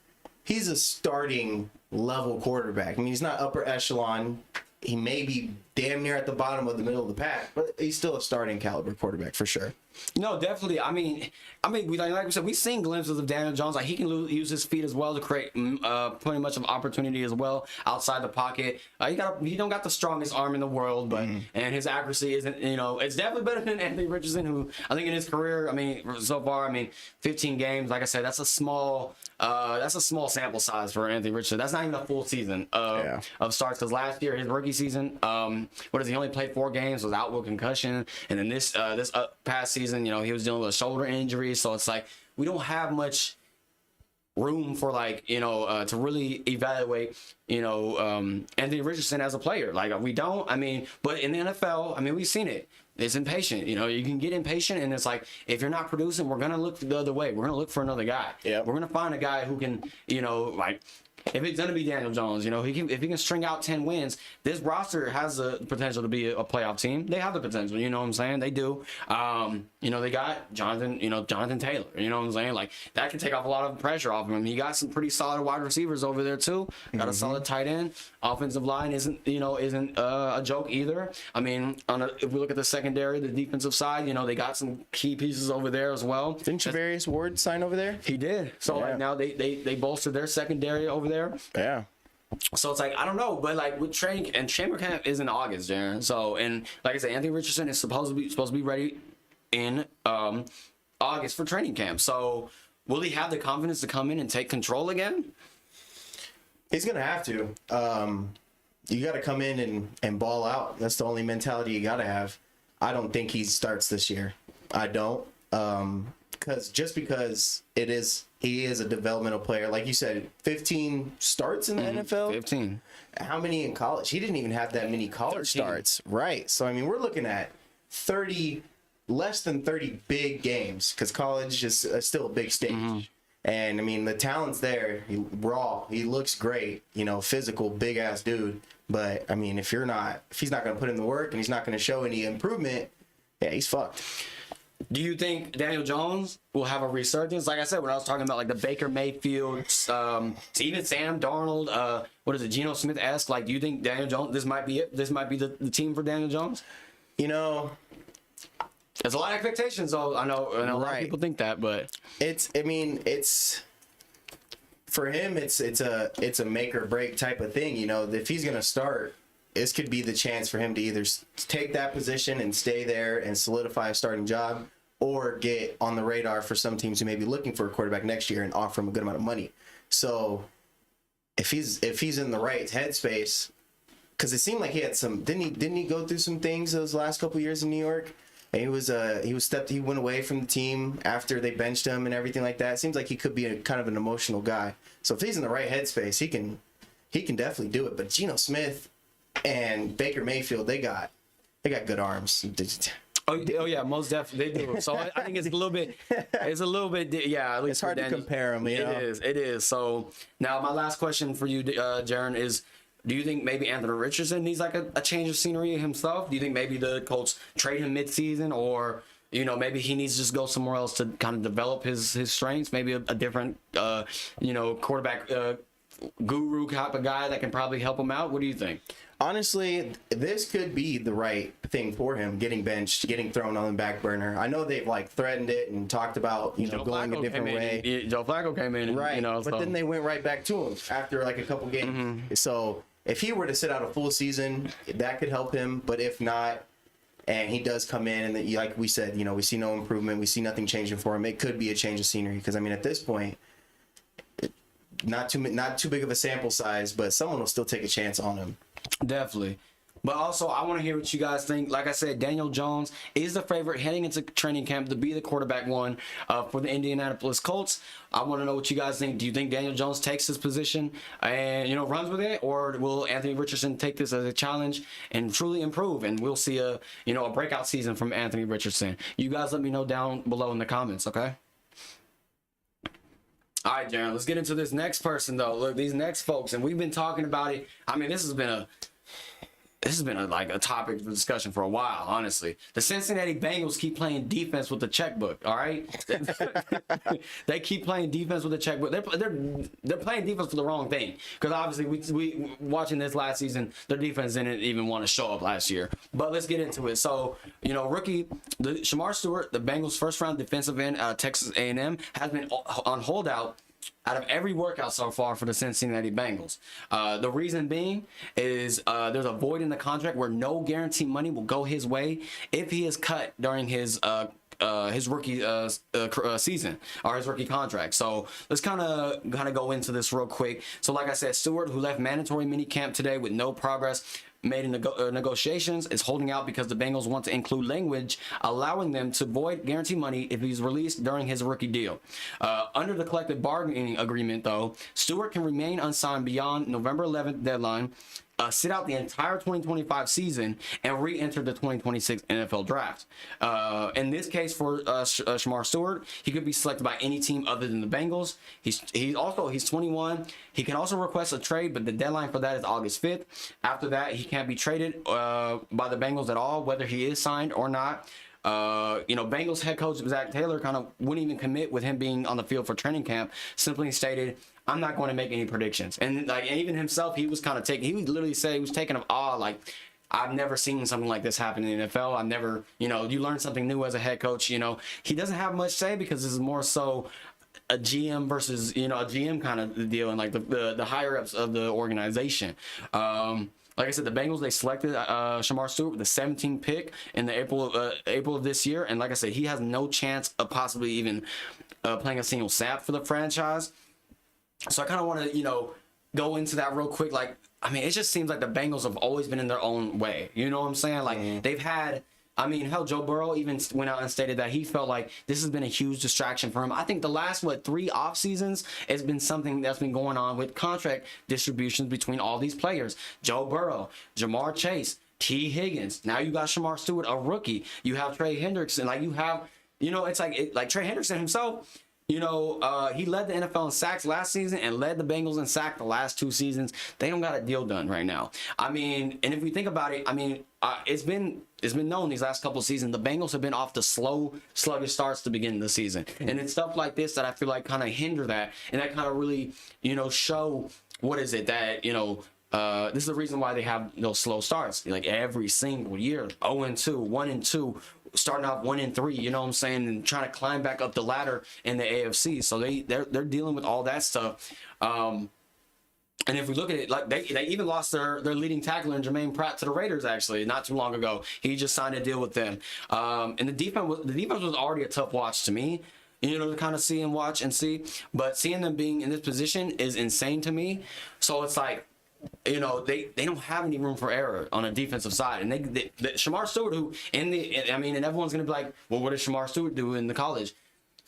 a starting level quarterback. I mean, he's not upper echelon. He may be damn near at the bottom of the middle of the pack, but he's still a starting caliber quarterback for sure. No, definitely. I mean, like we said, we've seen glimpses of Daniel Jones. Like he can use his feet as well to create plenty much of opportunity as well outside the pocket. He don't got the strongest arm in the world, but and his accuracy isn't. It's definitely better than Anthony Richardson, who I think in his career, so far, 15 games. Like I said, that's a small sample size for Anthony Richardson. That's not even a full season of starts. Because last year, his rookie season, he only played 4 games, was out with concussion, and then this past season, he was dealing with a shoulder injury. So it's like we don't have much room for to really evaluate Anthony Richardson as a player. Like we don't. But in the NFL, we've seen it. It's impatient. You can get impatient, and it's like if you're not producing, we're gonna look the other way. We're gonna look for another guy. Yeah. We're gonna find a guy who can, if it's gonna be Daniel Jones, if he can string out 10 wins, this roster has the potential to be a playoff team. They have the potential, you know what I'm saying? They do. They got Jonathan Taylor, you know what I'm saying? Like that can take off a lot of pressure off of him. He got some pretty solid wide receivers over there too. Got a solid tight end. Offensive line isn't a joke either. If we look at the secondary, the defensive side, they got some key pieces over there as well. Didn't Javarius Ward sign over there? He did. So like now they bolstered their secondary over there. Yeah. So it's like I don't know, but like with training and chamber camp is in August, Jaron. So and like I said, Anthony Richardson is supposed to be ready in August for training camp. So will he have the confidence to come in and take control again? He's gonna have to. You got to come in and ball out. That's the only mentality you got to have. I don't think he starts this year. I don't. Because he is a developmental player. Like you said, 15 starts in the NFL. 15. How many in college? He didn't even have that many college starts. Right. So we're looking at less than 30 big games because college is still a big stage. And the talent's there. He looks great. Physical, big ass dude. But if he's not going to put in the work and he's not going to show any improvement, yeah, he's fucked. Do you think Daniel Jones will have a resurgence? Like I said, when I was talking about like the Baker Mayfield, even Sam Darnold, Geno Smith-esque, like do you think Daniel Jones, this might be it? This might be the team for Daniel Jones? There's a lot of expectations, though. I know a lot of people think that, but it's for him, it's a make or break type of thing. If he's gonna start, this could be the chance for him to either take that position and stay there and solidify a starting job, or get on the radar for some teams who may be looking for a quarterback next year and offer him a good amount of money. So if he's in the right headspace, because it seemed like he had some didn't he go through some things those last couple years in New York? And he went away from the team after they benched him and everything like that. It seems like he could be kind of an emotional guy. So if he's in the right headspace, he can definitely do it. But Geno Smith and Baker Mayfield, they got good arms. Oh yeah, most definitely they do. So I think it's a little bit, yeah. At least it's hard to compare them. It is. So now my last question for you, Jaron, is: do you think maybe Anthony Richardson needs like a change of scenery himself? Do you think maybe the Colts trade him mid-season, or maybe he needs to just go somewhere else to kind of develop his strengths? Maybe a different quarterback guru type of guy that can probably help him out. What do you think? Honestly, this could be the right thing for him, getting benched, getting thrown on the back burner. I know they've threatened it and talked about going a different way. Joe Flacco came in, right? But then they went right back to him after a couple games. So if he were to sit out a full season, that could help him. But if not, and he does come in, and like we said, we see no improvement, we see nothing changing for him. It could be a change of scenery because at this point, not too big of a sample size, but someone will still take a chance on him. Definitely. But also, I want to hear what you guys think. Like I said, Daniel Jones is the favorite heading into training camp to be the quarterback one for the Indianapolis Colts. I want to know what you guys think. Do you think Daniel Jones takes his position and runs with it, or will Anthony Richardson take this as a challenge and truly improve, and we'll see a breakout season from Anthony Richardson? You guys let me know down below in the comments, okay? All right, Jaron, let's get into this next person, though. Look, these next folks, and we've been talking about it. This has been this has been a topic of discussion for a while, honestly. The Cincinnati Bengals keep playing defense with the checkbook, all right? They keep playing defense with the checkbook. They're playing defense for the wrong thing. Because obviously, we watching this last season, their defense didn't even want to show up last year. But let's get into it. So, rookie, Shamar Stewart, the Bengals' first-round defensive end out of Texas A&M, has been on holdout out of every workout so far for the Cincinnati Bengals. The reason being is there's a void in the contract where no guaranteed money will go his way if he is cut during his rookie season or his rookie contract. So let's kind of go into this real quick. So like I said, Stewart, who left mandatory minicamp today with no progress made in negotiations, is holding out because the Bengals want to include language allowing them to void guarantee money if he's released during his rookie deal. Under the collective bargaining agreement, though, Stewart can remain unsigned beyond November 11th deadline, sit out the entire 2025 season, and re-enter the 2026 NFL draft. In this case, for Shamar Stewart, he could be selected by any team other than the Bengals. He's 21. He can also request a trade, but the deadline for that is August 5th. After that, he can't be traded by the Bengals at all, whether he is signed or not. Bengals head coach Zach Taylor kind of wouldn't even commit with him being on the field for training camp. Simply stated, I'm not going to make any predictions. And even himself, he was kind of he would literally say he was taken of awe, like, I've never seen something like this happen in the NFL. I've never, you learn something new as a head coach. He doesn't have much say because this is more so a GM versus, a GM kind of deal, and like the higher ups of the organization. Like I said, the Bengals, they selected Shamar Stewart with the 17th pick in the April of this year. And like I said, he has no chance of possibly even playing a single snap for the franchise. So I kind of want to, go into that real quick. It just seems like the Bengals have always been in their own way. You know what I'm saying? They've had... hell, Joe Burrow even went out and stated that he felt like this has been a huge distraction for him. I think the last, 3 off seasons has been something that's been going on with contract distributions between all these players. Joe Burrow, Jamar Chase, T. Higgins. Now you got Shamar Stewart, a rookie. You have Trey Hendrickson. You have, it's like Trey Hendrickson himself. He led the NFL in sacks last season and led the Bengals in sacks the last 2 seasons. They don't got a deal done right now. And if we think about it, it's been known these last couple of seasons, the Bengals have been off the slow, sluggish starts to begin the season. And it's stuff like this that I feel like kind of hinder that, and that kind of really, show what is it that, this is the reason why they have those slow starts. Like every single year, 0-2, 1-2, starting off 1-3, you know what I'm saying, and trying to climb back up the ladder in the AFC. So they're dealing with all that stuff. And if we look at it, they even lost their leading tackler in Jermaine Pratt to the Raiders actually not too long ago. He just signed a deal with them. And the defense was already a tough watch to me. To kind of see and watch and see, but seeing them being in this position is insane to me. So it's like, they don't have any room for error on a defensive side, and they Shamar Stewart, who and everyone's gonna be like, well, what did Shamar Stewart do in the college?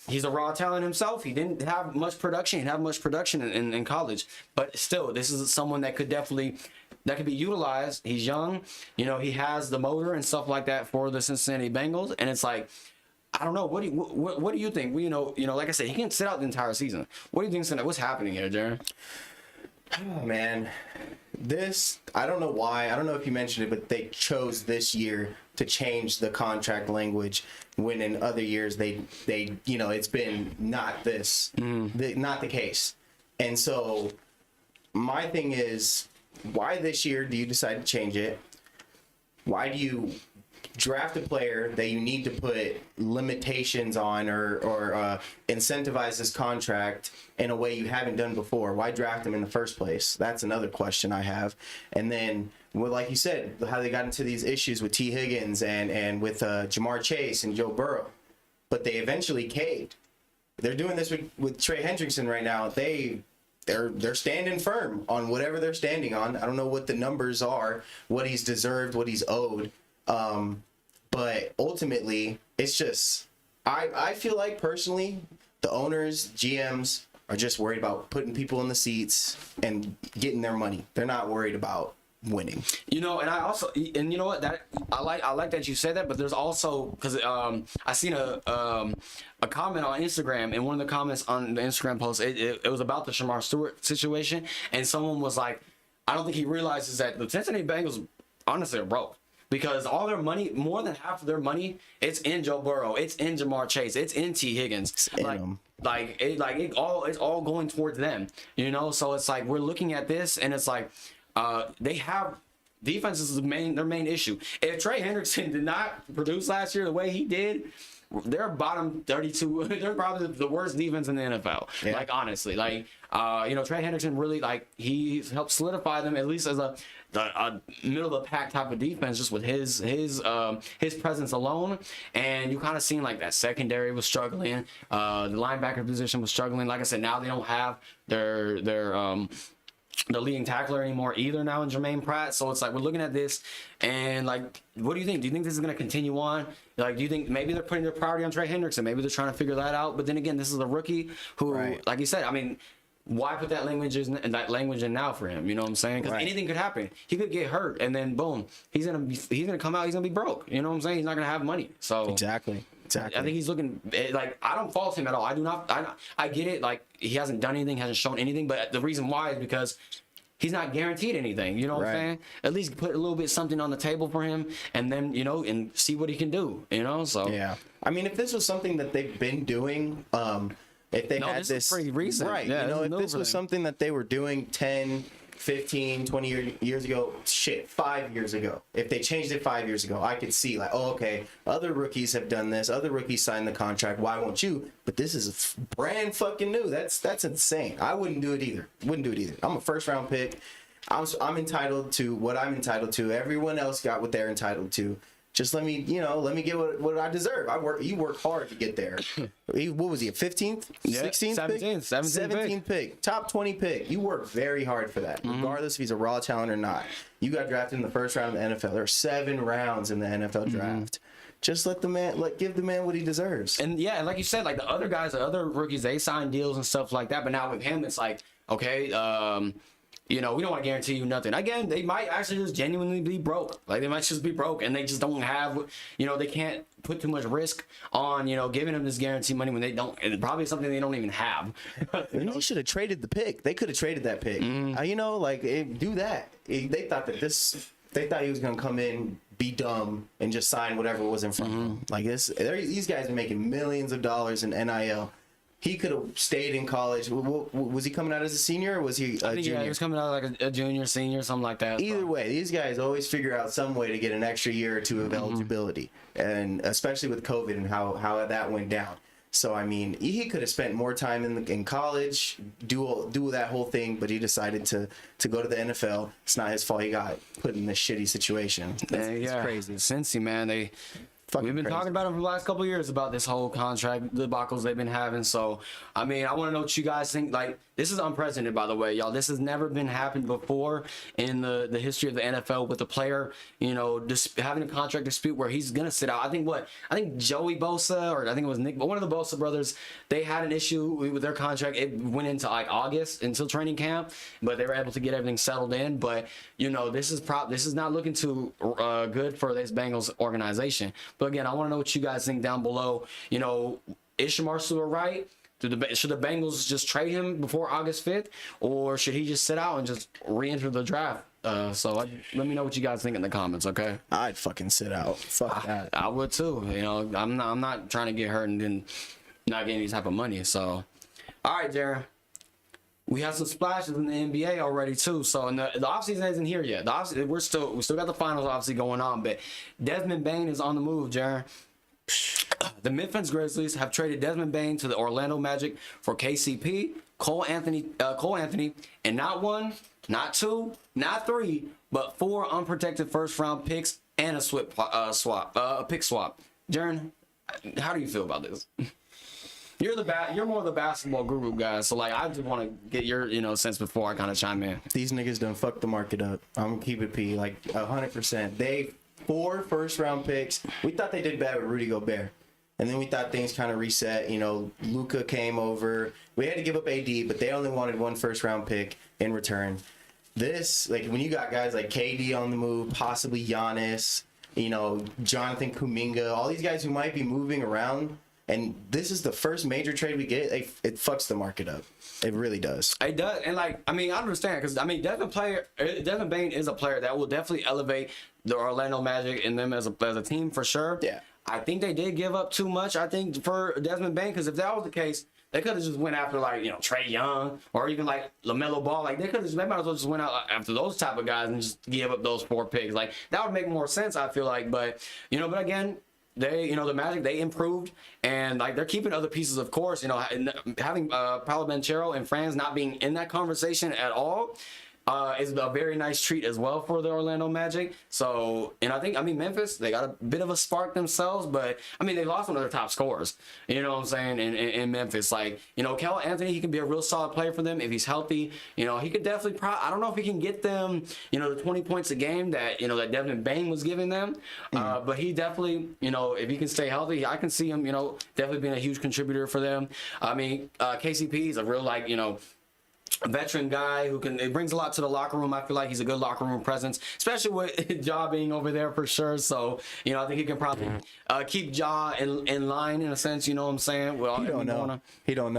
He's a raw talent himself. He didn't have much production. He didn't have much production in college, but still, this is someone that could be utilized. He's young, he has the motor and stuff like that for the Cincinnati Bengals, and it's like, I don't know. What do you think? Like I said, he can sit out the entire season. What do you think? What's happening here, Jaron? Oh, man, I don't know why. I don't know if you mentioned it, but they chose this year to change the contract language when in other years they it's been not not the case. And so my thing is, why this year do you decide to change it? Why do you draft a player that you need to put limitations on or incentivize this contract in a way you haven't done before? Why draft him in the first place? That's another question I have. And then, like you said, how they got into these issues with T. Higgins and with Jamar Chase and Joe Burrow, but they eventually caved. They're doing this with Trey Hendrickson right now. They're standing firm on whatever they're standing on. I don't know what the numbers are, what he's deserved, what he's owed. But ultimately, it's just, I feel like personally, the owners, GMs are just worried about putting people in the seats and getting their money. They're not worried about winning. And I also, and you know what, that I like that you said that, but there's also, because I seen a comment on Instagram, and one of the comments on the Instagram post, it was about the Shamar Stewart situation, and someone was like, I don't think he realizes that the Cincinnati Bengals honestly are broke. Because all their money, more than half of their money, it's in Joe Burrow, it's in Jamar Chase, it's in T. Higgins. It's all going towards them, you know. So it's like we're looking at this, and it's like they have defense is their main issue. If Trey Hendrickson did not produce last year the way he did, they're bottom 32. They're probably the worst defense in the NFL. Yeah. Like, honestly, like, Trey Hendrickson really, like, he helped solidify them at least as a middle of the pack type of defense, just with his presence alone. And you kind of seen like that secondary was struggling. The linebacker position was struggling. Like I said, now they don't have their the leading tackler anymore either now in Jermaine Pratt. So it's like we're looking at this and like, what do you think? Do you think this is going to continue on? Like, do you think maybe they're putting their priority on Trey Hendrickson? Maybe they're trying to figure that out. But then again, this is a rookie who, like you said, I mean, why put that language in now for him? You know what I'm saying? Because anything could happen. He could get hurt, and then boom, he's gonna come out. He's gonna be broke. You know what I'm saying? He's not gonna have money. So exactly. I think he's looking like, I don't fault him at all. I do not. I get it. Like, he hasn't done anything, hasn't shown anything. But the reason why is because he's not guaranteed anything. You know what I'm saying? At least put a little bit something on the table for him, and then and see what he can do. You know? So yeah. I mean, if this was something that they've been doing, if they had this pretty recent. Right. Yeah, if this was something that they were doing 10, 15, 20 years ago, 5 years ago. If they changed it 5 years ago, I could see like, oh, okay, other rookies have done this. Other rookies signed the contract. Why won't you? But this is brand fucking new. That's insane. I wouldn't do it either. I'm a first round pick. I'm entitled to what I'm entitled to. Everyone else got what they're entitled to. Just let me get what I deserve. You work hard to get there. What was he, a 15th? 16th pick? 17th pick. Top 20 pick. You work very hard for that, regardless if he's a raw talent or not. You got drafted in the first round of the NFL. There are 7 rounds in the NFL draft. Just let the man, give the man what he deserves. And yeah, like you said, like the other guys, the other rookies, they sign deals and stuff like that. But now with him, it's like, okay, we don't want to guarantee you nothing. Again, they might actually just genuinely be broke. Like, they might just be broke, and they just don't have, they can't put too much risk on, giving them this guarantee money when they don't. And probably something they don't even have. They should have traded the pick. They could have traded that pick. Do that. They thought he was going to come in, be dumb, and just sign whatever was in front of him. Like this, these guys are making millions of dollars in NIL. He could have stayed in college. Was he coming out as a senior, or was he a junior? Yeah, he was coming out like a junior, senior, something like that. Either way, these guys always figure out some way to get an extra year or two of eligibility, and especially with COVID and how that went down. So I mean, he could have spent more time in college, do that whole thing, but he decided to go to the NFL. It's not his fault. He got put in this shitty situation. It's crazy. Cincy, man, we've been talking about him for the last couple of years about this whole contract debacles they've been having. So, I mean, I want to know what you guys think. Like, this is unprecedented, by the way, y'all. This has never been happened before in the history of the NFL with a player, having a contract dispute where he's gonna sit out. I think Joey Bosa, or I think it was Nick, but one of the Bosa brothers, they had an issue with their contract. It went into like August until training camp, but they were able to get everything settled in. But this is not looking too good for this Bengals organization. But again, I want to know what you guys think down below. Is Shamar Stewart right? Should the Bengals just trade him before August 5th, or should he just sit out and just re-enter the draft? Let me know what you guys think in the comments, okay? I'd fucking sit out. Fuck that. I would too. I'm not trying to get hurt and then not getting any type of money. So, all right, Darren. We have some splashes in the NBA already too. So, the offseason isn't here yet. We still got the finals obviously going on, but Desmond Bane is on the move, Jaron. The Memphis Grizzlies have traded Desmond Bane to the Orlando Magic for KCP, Cole Anthony, and not 1, not 2, not 3, but 4 unprotected first-round picks and a pick swap. Jaron, how do you feel about this? You're more of the basketball guru guy, so like I just want to get your sense before I kind of chime in. These niggas done fucked the market up. I'm gonna keep it P, like 100%. They 4 first-round picks. We thought they did bad with Rudy Gobert. And then we thought things kind of reset. Luka came over. We had to give up AD, but they only wanted 1 first-round pick in return. This, like, when you got guys like KD on the move, possibly Giannis, Jonathan Kuminga, all these guys who might be moving around, And this is the first major trade we get. It fucks the market up. It really does. It does, and like I mean, I understand because I mean, Desmond Bane is a player that will definitely elevate the Orlando Magic and them as a team for sure. Yeah. I think they did give up too much. I think for Desmond Bane, because if that was the case, they could have just went after like Trae Young or even like LaMelo Ball. Like they might as well just went out after those type of guys and just give up those 4 picks. Like that would make more sense. I feel like, but but again. They, the Magic, they improved, and like they're keeping other pieces, of course. Having Paolo Banchero and Franz not being in that conversation at all is a very nice treat as well for the Orlando Magic. So, and I mean, Memphis, they got a bit of a spark themselves, but I mean, they lost one of their top scorers. You know what I'm saying? In Memphis, like Kel Anthony, he can be a real solid player for them if he's healthy. He could definitely. I don't know if he can get them, the 20 points a game that that Desmond Bane was giving them, but he definitely, if he can stay healthy, I can see him, definitely being a huge contributor for them. I mean, KCP is a real a veteran guy who it brings a lot to the locker room. I feel like he's a good locker room presence, especially with Ja being over there for sure. So, I think he can probably keep Ja in line in a sense, you know what I'm saying? Well, He don't know. He don't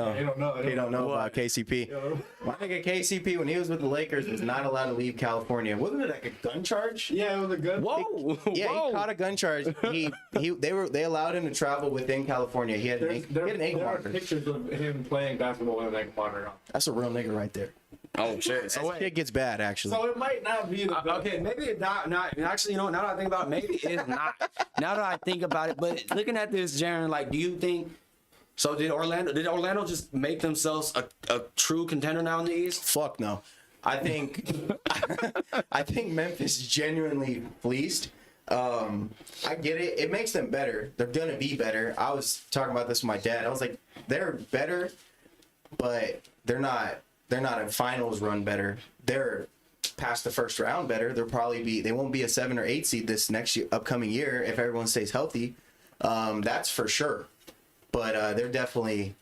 know about KCP. Yo. My nigga KCP, when he was with the Lakers, was not allowed to leave California. Wasn't it like a gun charge? Yeah, it was a good. Whoa! Yeah, Whoa. he caught a gun charge. They allowed him to travel within California. He had an ankle there are monitor. pictures of him playing basketball with an ankle monitor on. That's a real nigga right there. Oh shit! So That shit gets bad, actually. So it might not be the best. okay, maybe it's not. Actually, now that I think about it, maybe it's not. Now that I think about it, but looking at this, Jaren, like, do you think? So did Orlando just make themselves a true contender now in the East? Fuck no. I think I think Memphis genuinely fleeced. I get it. It makes them better. They're gonna be better. I was talking about this with my dad. I was like, they're better, but they're not a finals run better. They're past the first round better. They won't be a 7 or 8 seed this upcoming year if everyone stays healthy. That's for sure. But they're definitely.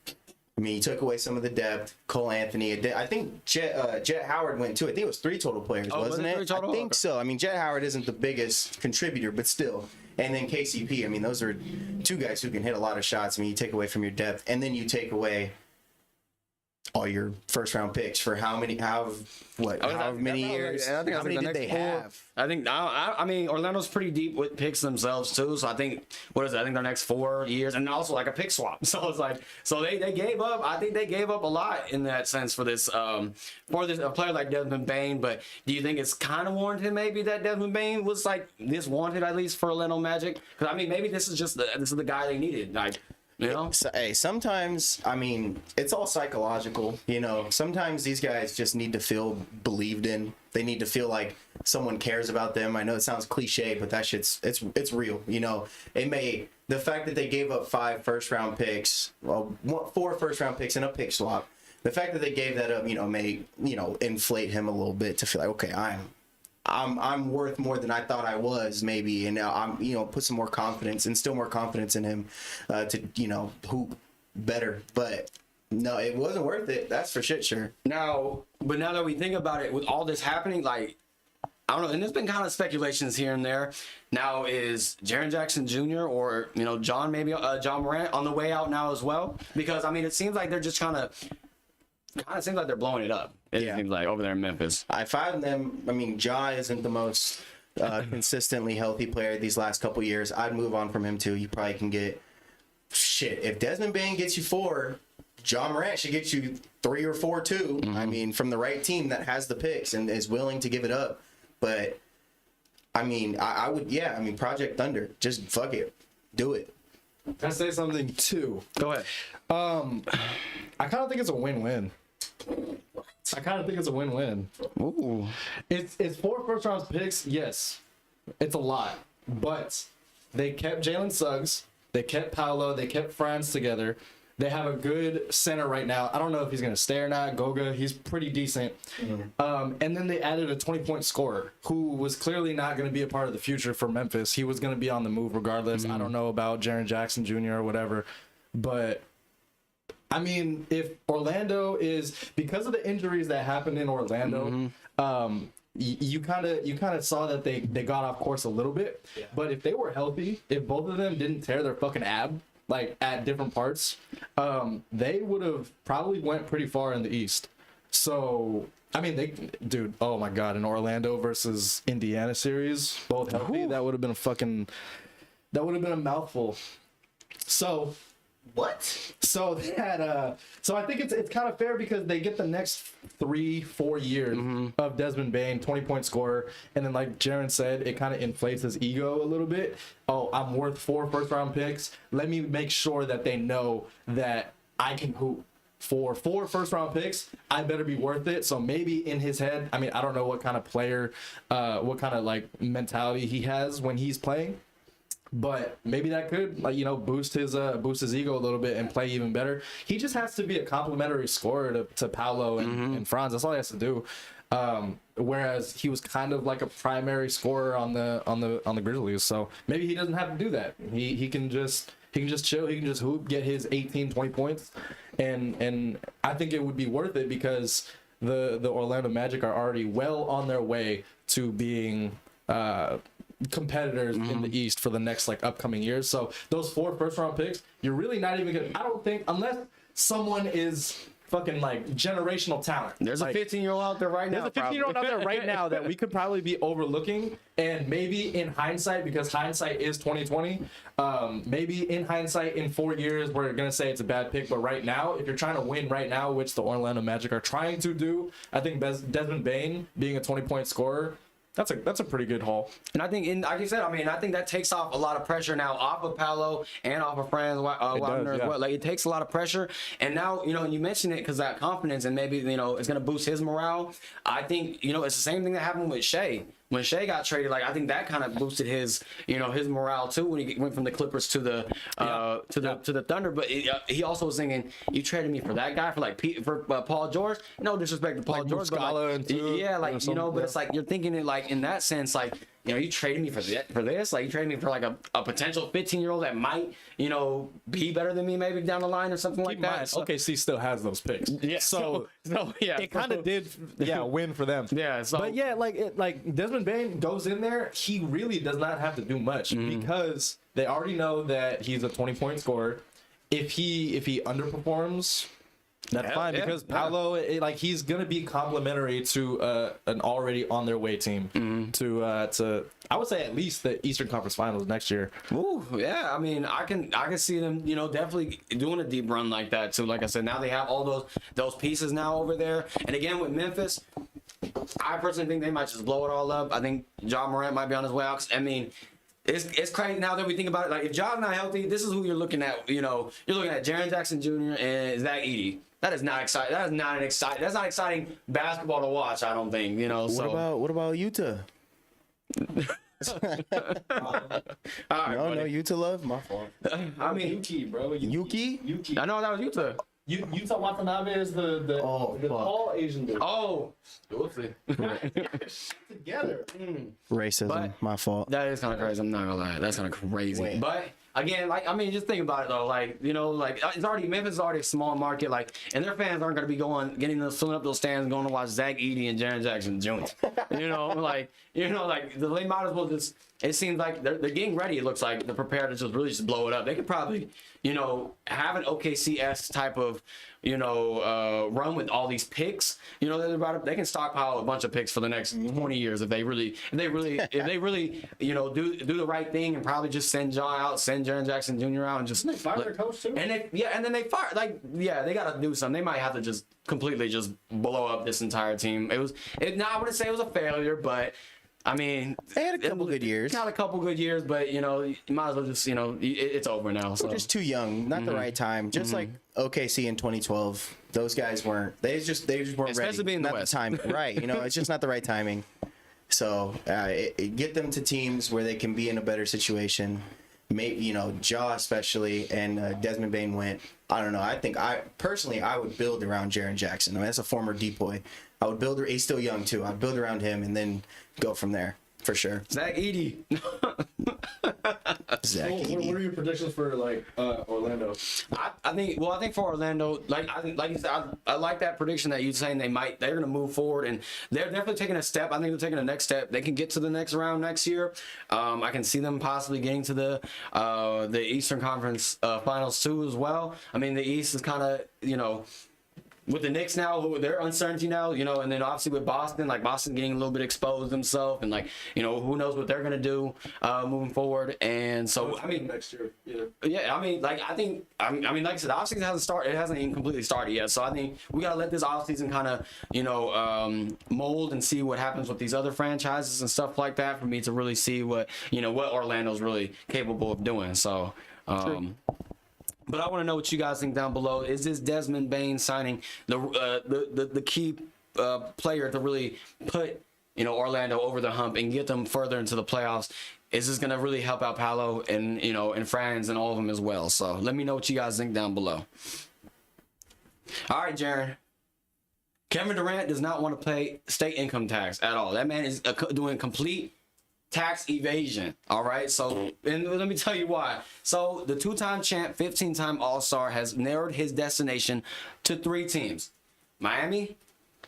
I mean, he took away some of the depth. Cole Anthony. I think Jet Howard went too. I think it was 3 total players, wasn't it? I think so. I mean, Jet Howard isn't the biggest contributor, but still. And then KCP. I mean, those are 2 guys who can hit a lot of shots. I mean, you take away from your depth, and then you take away all your first round picks for how many years? How many did they have? I think I mean Orlando's pretty deep with picks themselves too. So I think I think their next 4 years, and also like a pick swap. So it's like they gave up. I think they gave up a lot in that sense for this a player like Desmond Bane. But do you think it's kind of warranted maybe that Desmond Bane was like this wanted at least for Orlando Magic? Because I mean maybe this is the guy they needed. Like. So, hey, sometimes, I mean, it's all psychological, Sometimes these guys just need to feel believed in. They need to feel like someone cares about them. I know it sounds cliche, but that shit's it's real, the fact that they gave up 5 first-round picks, 4 first-round picks and a pick swap, the fact that they gave that up, may, inflate him a little bit to feel like, okay, I'm worth more than I thought I was, maybe, and now I'm, put some more confidence, instill more confidence in him to, hoop better. But no, it wasn't worth it. That's for shit, sure. Now that we think about it, with all this happening, like, I don't know, and there's been kind of speculations here and there. Now, is Jaren Jackson Jr. or, John Morant on the way out now as well? Because, I mean, it seems like they're just kind of seems like they're blowing it up. It seems like over there in Memphis. I find them. I mean, Ja isn't the most consistently healthy player these last couple years. I'd move on from him too. You probably can get shit. If Desmond Bane gets you 4, John Morant should get you 3 or 4 too. Mm-hmm. I mean, from the right team that has the picks and is willing to give it up. But I mean, I would. Yeah, I mean, Project Thunder. Just fuck it, do it. Can I say something too? Go ahead. I kind of think it's a win-win. Ooh. It's 4 first-round picks. Yes, it's a lot, but they kept Jalen Suggs, they kept Paolo, they kept Franz together. They have a good center right now. I don't know if he's gonna stay or not. Goga, he's pretty decent. Mm-hmm. And then they added a 20-point scorer who was clearly not gonna be a part of the future for Memphis. He was gonna be on the move regardless. Mm-hmm. I don't know about Jaren Jackson Jr. or whatever, but. I mean, if Orlando is, because of the injuries that happened in Orlando, you kind of saw that they got off course a little bit. Yeah. But if they were healthy, if both of them didn't tear their fucking ab, like at different parts, they would have probably went pretty far in the East. So I mean, dude, oh my God, an Orlando versus Indiana series, both healthy, that would have been a mouthful. So What? so I think it's kind of fair because they get the next 3-4 years of Desmond Bane, 20-point scorer, and then like Jaron said, it kind of inflates his ego a little bit. Oh, I'm worth 4 first-round picks. Let me make sure that they know that I can hoop. For 4 first-round picks, I better be worth it. So maybe in his head, I mean, I don't know what kind of player, what kind of like mentality he has when he's playing. But maybe that could, like, you know, boost his ego a little bit and play even better. He just has to be a complimentary scorer to Paolo and Franz. That's all he has to do. Whereas he was kind of like a primary scorer on the Grizzlies. So maybe he doesn't have to do that. He can just chill. He can just hoop, get his 18, 20 points, and I think it would be worth it because the Orlando Magic are already well on their way to being competitors in the East for the next like upcoming years. So those 4 first-round picks, you're really not even gonna. I don't think unless someone is fucking like generational talent. There's like, a 15-year-old out there right now. There's a 15-year-old out there right now that we could probably be overlooking, and maybe in hindsight, because hindsight is 2020, maybe in hindsight in 4 years we're gonna say it's a bad pick. But right now, if you're trying to win right now, which the Orlando Magic are trying to do, I think Desmond Bane being a 20-point scorer, that's a pretty good haul. And I think, like you said, I mean, I think that takes off a lot of pressure now off of Paolo and off of Franz Wagner as well. Like, it takes a lot of pressure. And now, you know, and you mentioned it because that confidence and maybe, you know, it's going to boost his morale. I think, you know, it's the same thing that happened with Shea. When Shea got traded, like I think that kind of boosted his, you know, his morale too when he went from the Clippers to the to the Thunder. But he also was thinking, you traded me for that guy for like Paul George. No disrespect to Paul like George, but like, yeah, like you know, but it's like you're thinking it like in that sense, like you know, you traded me for this, like you traded me for like a potential 15-year-old that might, you know, be better than me maybe down the line or something like that. So, OKC still has those picks. Yeah. So yeah, it kind of did win for them. Yeah. So, but yeah, like Desmond Bane goes in there, he really does not have to do much because they already know that he's a 20-point scorer. If he underperforms, that's fine because Paolo, like he's gonna be complimentary to an already on their way team to I would say at least the Eastern Conference Finals next year. Ooh, yeah. I mean, I can see them, you know, definitely doing a deep run like that too. Like I said, now they have all those pieces now over there. And again with Memphis, I personally think they might just blow it all up. I think Ja Morant might be on his way out. I mean, it's crazy now that we think about it. Like if Ja's not healthy, this is who you're looking at. You know, you're looking at Jaren Jackson Jr. and Zach Edey. That is not exciting. That's not exciting basketball to watch. I don't think. You know. What about Utah? All right, No, Utah love. My fault. I mean, Yuki, bro. Yuki? I know that was Utah. Utah Watanabe is the tall Asian dude. Oh, we'll see. Together. Racism. But- my fault. That is kind of crazy. I'm not gonna lie. That's kind of crazy. Wait. But again, like I mean, just think about it though. Like you know, like Memphis is already a small market. Like, and their fans aren't gonna be filling up those stands, going to watch Zach Edey and Jaren Jackson Jr. like they might as well just. It seems like they're getting ready. It looks like they're prepared to just blow it up. They could probably, you know, have an OKC-esque type of, you know, run with all these picks. You know, they can stockpile a bunch of picks for the next 20 years if they really, you know, do the right thing and probably just send Ja out, send Jaren Jackson Jr. out, and just They fire their coach too. and then they fire they gotta do something. They might have to just completely just blow up this entire team. I wouldn't say it was a failure, but. I mean, They had a couple good years. Got a couple good years, but you know, you might as well just, you know, it's over now. So Just too young, not the right time. Just like OKC in 2012, those guys weren't. They just weren't Especially ready. being the not West. the time, right? You know, it's just not the right timing. So get them to teams where they can be in a better situation. Maybe you know, Ja especially and Desmond Bane went. I don't know. I think I would build around Jaren Jackson. I mean, that's a former depoy. I would build. He's still young too. I'd build around him and then go from there. for sure. Zach Edey. Zach What Edey. are your predictions for like Orlando? I think for Orlando, like you said, I like that prediction that you're saying they're gonna move forward, and they're definitely taking a step. I think they're taking the next step. They can get to the next round next year. I can see them possibly getting to the Eastern Conference Finals too as well. I mean, the East is kind of, you know, with the Knicks now, their uncertainty now, you know, and then obviously with Boston, like Boston getting a little bit exposed themselves, and like, you know, who knows what they're gonna do moving forward. And so I mean, Next year, yeah, I mean, like I mean, like I said, the offseason hasn't started. It hasn't even completely started yet. So I think we gotta let this offseason kind of, you know, mold and see what happens with these other franchises and stuff like that for me to really see what, you know, what Orlando's really capable of doing. So. But I want to know what you guys think down below. Is this Desmond Bane signing the key player to really put, you know, Orlando over the hump and get them further into the playoffs? Is this going to really help out Paolo and, you know, and Franz and all of them as well? So let me know what you guys think down below. All right, Jaron. Kevin Durant does not want to pay state income tax at all. That man is doing complete tax evasion. All right, so and let me tell you why. So the two-time champ, 15-time All-Star has narrowed his destination to 3 teams: Miami,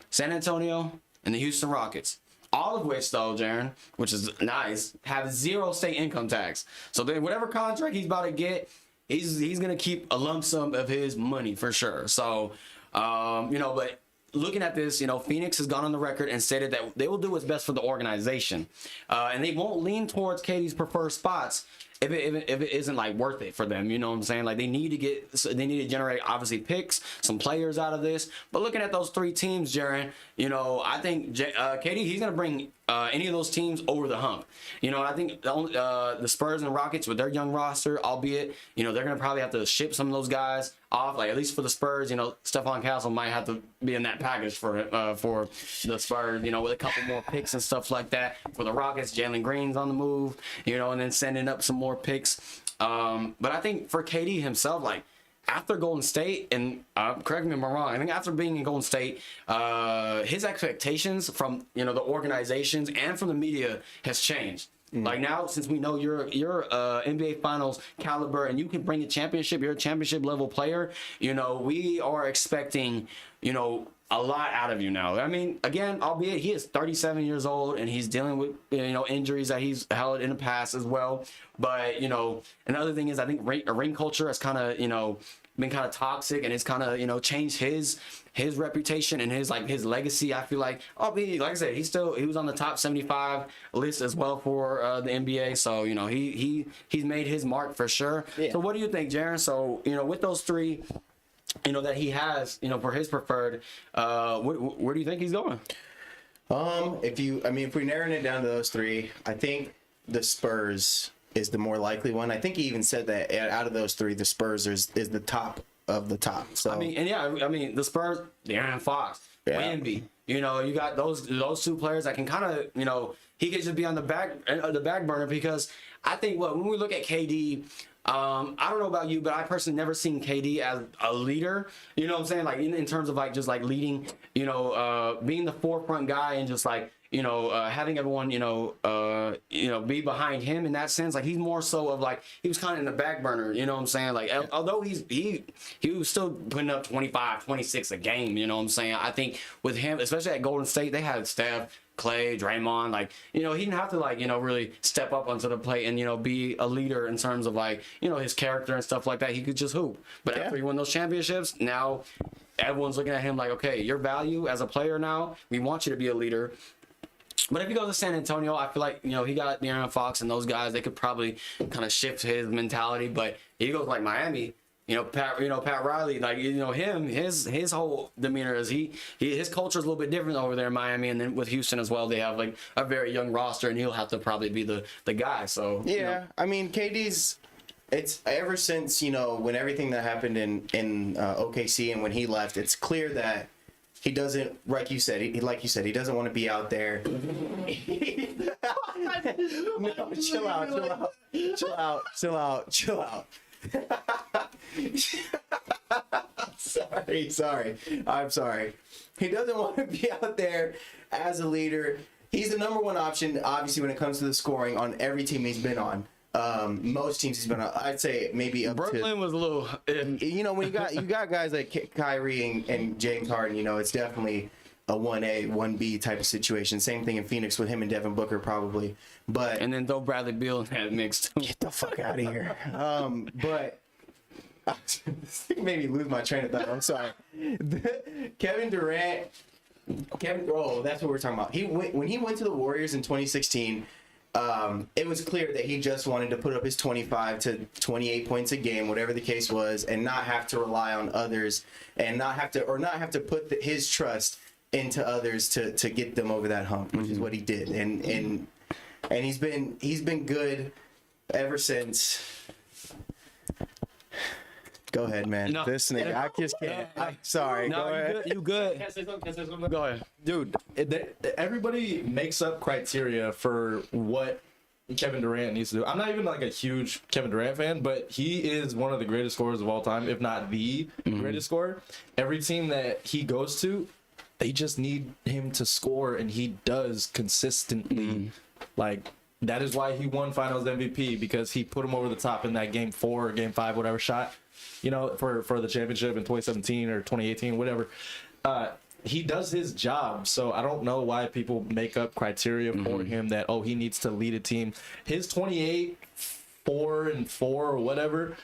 San Antonio, and the Houston Rockets. All of which, though, Jaron, which is nice, have 0 state income tax. So then whatever contract he's about to get, he's gonna keep a lump sum of his money for sure. So you know, but looking at this, you know, Phoenix has gone on the record and stated that they will do what's best for the organization, and they won't lean towards KD's preferred spots if it isn't like worth it for them. You know what I'm saying? Like they need to generate obviously picks, some players out of this. But looking at those 3 teams, Jaron, you know, I think KD, he's gonna bring any of those teams over the hump. You know, I think the Spurs and Rockets with their young roster, albeit, you know, they're gonna probably have to ship some of those guys off. Like at least for the Spurs, you know, Stephon Castle might have to be in that package for the Spurs. You know, with a couple more picks and stuff like that. For the Rockets, Jalen Green's on the move. You know, and then sending up some more picks. But I think for KD himself, like, after Golden State, and correct me if I'm wrong, I think after being in Golden State, his expectations from, you know, the organizations and from the media has changed. Like now, since we know you're NBA Finals caliber and you can bring a championship, you're a championship level player. You know, we are expecting, you know, a lot out of you now. I mean, again, albeit he is 37 years old and he's dealing with, you know, injuries that he's held in the past as well. But, you know, another thing is I think ring culture has kind of, you know, been kind of toxic, and it's kind of, you know, changed his reputation and his legacy. I feel like, like I said, he was on the top 75 list as well for the NBA. So, you know, he's made his mark for sure. Yeah. So what do you think, Jaron? So, you know, with those 3, you know, that he has, you know, for his preferred, where do you think he's going? If we're narrowing it down to those 3, I think the Spurs is the more likely one. I think he even said that out of those 3, the Spurs is the top of the top. So I mean, the Spurs, De'Aaron Fox, Wemby, you know, you got those 2 players that can kind of, you know, he could just be on the back burner, because I think when we look at KD, I don't know about you, but I personally never seen KD as a leader. You know what I'm saying? Like in terms of like just like leading, you know, being the forefront guy and just like, you know, having everyone, you know, be behind him in that sense. Like he's more so of like, he was kind of in the back burner, you know what I'm saying? Like, although he was still putting up 25, 26 a game, you know what I'm saying? I think with him, especially at Golden State, they had Steph, Clay, Draymond, like, you know, he didn't have to like, you know, really step up onto the plate and, you know, be a leader in terms of like, you know, his character and stuff like that. He could just hoop. But after he won those championships, now everyone's looking at him like, okay, your value as a player now, we want you to be a leader. But if he goes to San Antonio, I feel like, you know, he got De'Aaron Fox and those guys, they could probably kind of shift his mentality. But if he goes like Miami, Pat Riley, like, you know, his whole demeanor is his culture is a little bit different over there in Miami, and then with Houston as well, they have like a very young roster, and he'll have to probably be the guy. So yeah, you know. I mean, KD's. It's ever since, you know, when everything that happened in OKC and when he left, it's clear that he doesn't, like you said, he doesn't want to be out there. No, chill out. Sorry. I'm sorry. He doesn't want to be out there as a leader. he's the number one option, obviously, when it comes to the scoring on every team he's been on. Most teams he's been on, I'd say maybe up Brooklyn was a little. you know, when you got guys like Kyrie and James Harden, you know, it's definitely a 1A, 1B type of situation. Same thing in Phoenix with him and Devin Booker probably. But And then throw Bradley Beal in that mix too. get the fuck out of here. But this thing made me lose my train of thought. I'm sorry. Kevin Durant. Oh, that's what we're talking about. When he went to the Warriors in 2016. It was clear that he just wanted to put up his 25 to 28 points a game, whatever the case was, and not have to rely on others, and not have to put his trust into others to get them over that hump, which is what he did, and he's been good ever since. Go ahead, man. No. This nigga, I just can't. Sorry. No, go ahead. you good. Can I say something? Can I say something? Go ahead. Dude, everybody makes up criteria for what Kevin Durant needs to do. I'm not even like a huge Kevin Durant fan, but he is one of the greatest scorers of all time, if not the greatest scorer. Every team that he goes to, they just need him to score, and he does consistently. Like, that is why he won Finals MVP, because he put him over the top in that game 4 or game 5, whatever shot, you know, for the championship in 2017 or 2018, whatever. He does his job, so I don't know why people make up criteria for him that, oh, he needs to lead a team. His 28, 4 and 4 or whatever,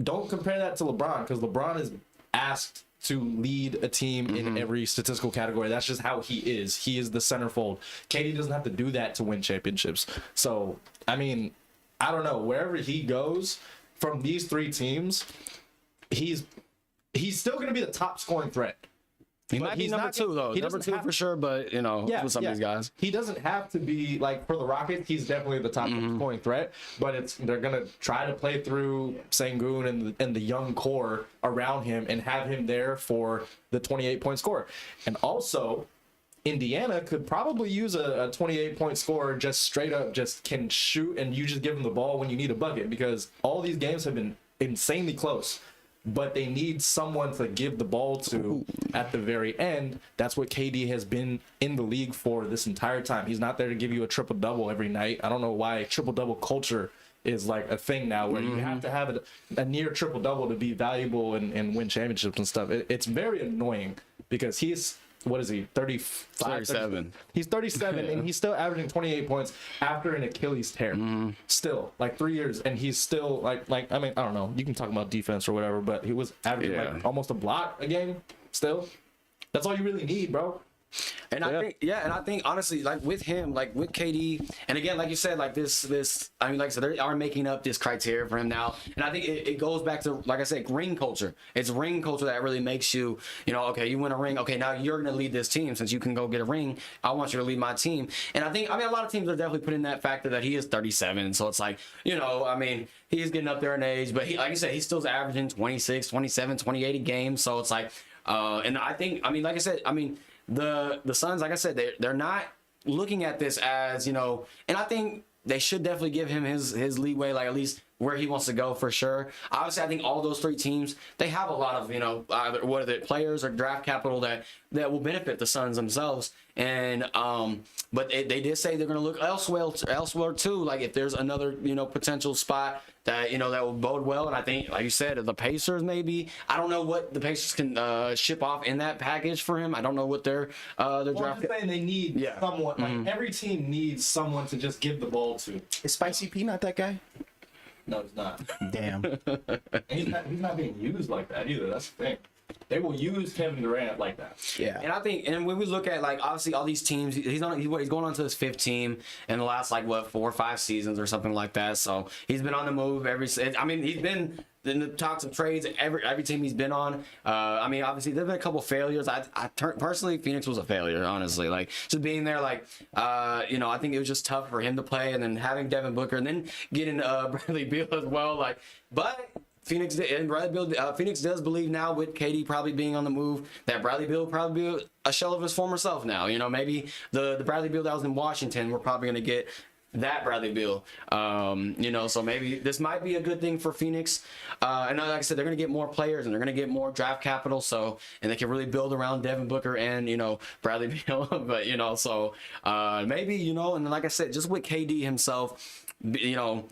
don't compare that to LeBron, because LeBron is asked to lead a team in every statistical category. That's just how he is. He is the centerfold. KD doesn't have to do that to win championships. So, I mean, I don't know. Wherever he goes from these 3 teams, he's still going to be the top scoring threat. He might be number 2 though. Number 2 for sure, but you know, with some of these guys. He doesn't have to be like, for the Rockets, he's definitely the top scoring threat, but they're gonna try to play through Sengun and the young core around him and have him there for the 28-point score. And also, Indiana could probably use a 28-point scorer, just straight up just can shoot, and you just give him the ball when you need a bucket, because all these games have been insanely close. But they need someone to give the ball to at the very end. That's what KD has been in the league for this entire time. He's not there to give you a triple-double every night. I don't know why triple-double culture is like a thing now, where you have to have a near triple-double to be valuable and win championships and stuff. It's very annoying, because he's, what is he, 37. He's 37, and he's still averaging 28 points after an Achilles tear. Still, like 3 years, and he's still like I mean, I don't know. You can talk about defense or whatever, but he was averaging like almost a block a game. Still, that's all you really need, bro. And I think honestly, like with him, like with KD, and again, like you said, like this, I mean, like I said, they are making up this criteria for him now, and I think it goes back to, like I said, ring culture. It's ring culture that really makes you, you know, okay, you win a ring, okay, now you're gonna lead this team since you can go get a ring. I want you to lead my team, and I mean, a lot of teams are definitely putting that factor that he is 37, so it's like, you know, I mean, he's getting up there in age, but he, like you said, he's still averaging 26, 27, 28 a game, so it's like, and I think, I mean, like I said, I mean. The Suns, like I said, they're not looking at this as, you know, and I think they should definitely give him his leeway, like at least where he wants to go for sure. Obviously, I think all those 3 teams, they have a lot of, you know, either what are the players or draft capital that will benefit the Suns themselves. And but they did say they're going to look elsewhere too. Like if there's another, you know, potential spot that, you know, that will bode well. And I think, like you said, the Pacers maybe. I don't know what the Pacers can ship off in that package for him. I don't know what their Well, draft. I'm just saying they need someone. Like every team needs someone to just give the ball to. Is Spicy P not that guy? No, it's not. Damn. And he's not being used like that either. That's the thing. They will use Kevin Durant like that. Yeah. And I think, and when we look at, like, obviously all these teams, he's going on to his 5th team in the last, like, what, 4 or 5 seasons or something like that. So he's been on the move I mean, he's been in the talks of trades every team he's been on. I mean, obviously there've been a couple failures. Personally, Phoenix was a failure, honestly. Like, just being there, like, you know, I think it was just tough for him to play, and then having Devin Booker, and then getting Bradley Beal as well. Like, but Phoenix does believe now, with KD probably being on the move, that Bradley Beal will probably be a shell of his former self now. You know, maybe the Bradley Beal that was in Washington, we're probably going to get that Bradley Beal. You know, so maybe this might be a good thing for Phoenix. And like I said, they're going to get more players and they're going to get more draft capital. So, and they can really build around Devin Booker and, you know, Bradley Beal. But, you know, so maybe, you know, and like I said, just with KD himself, you know,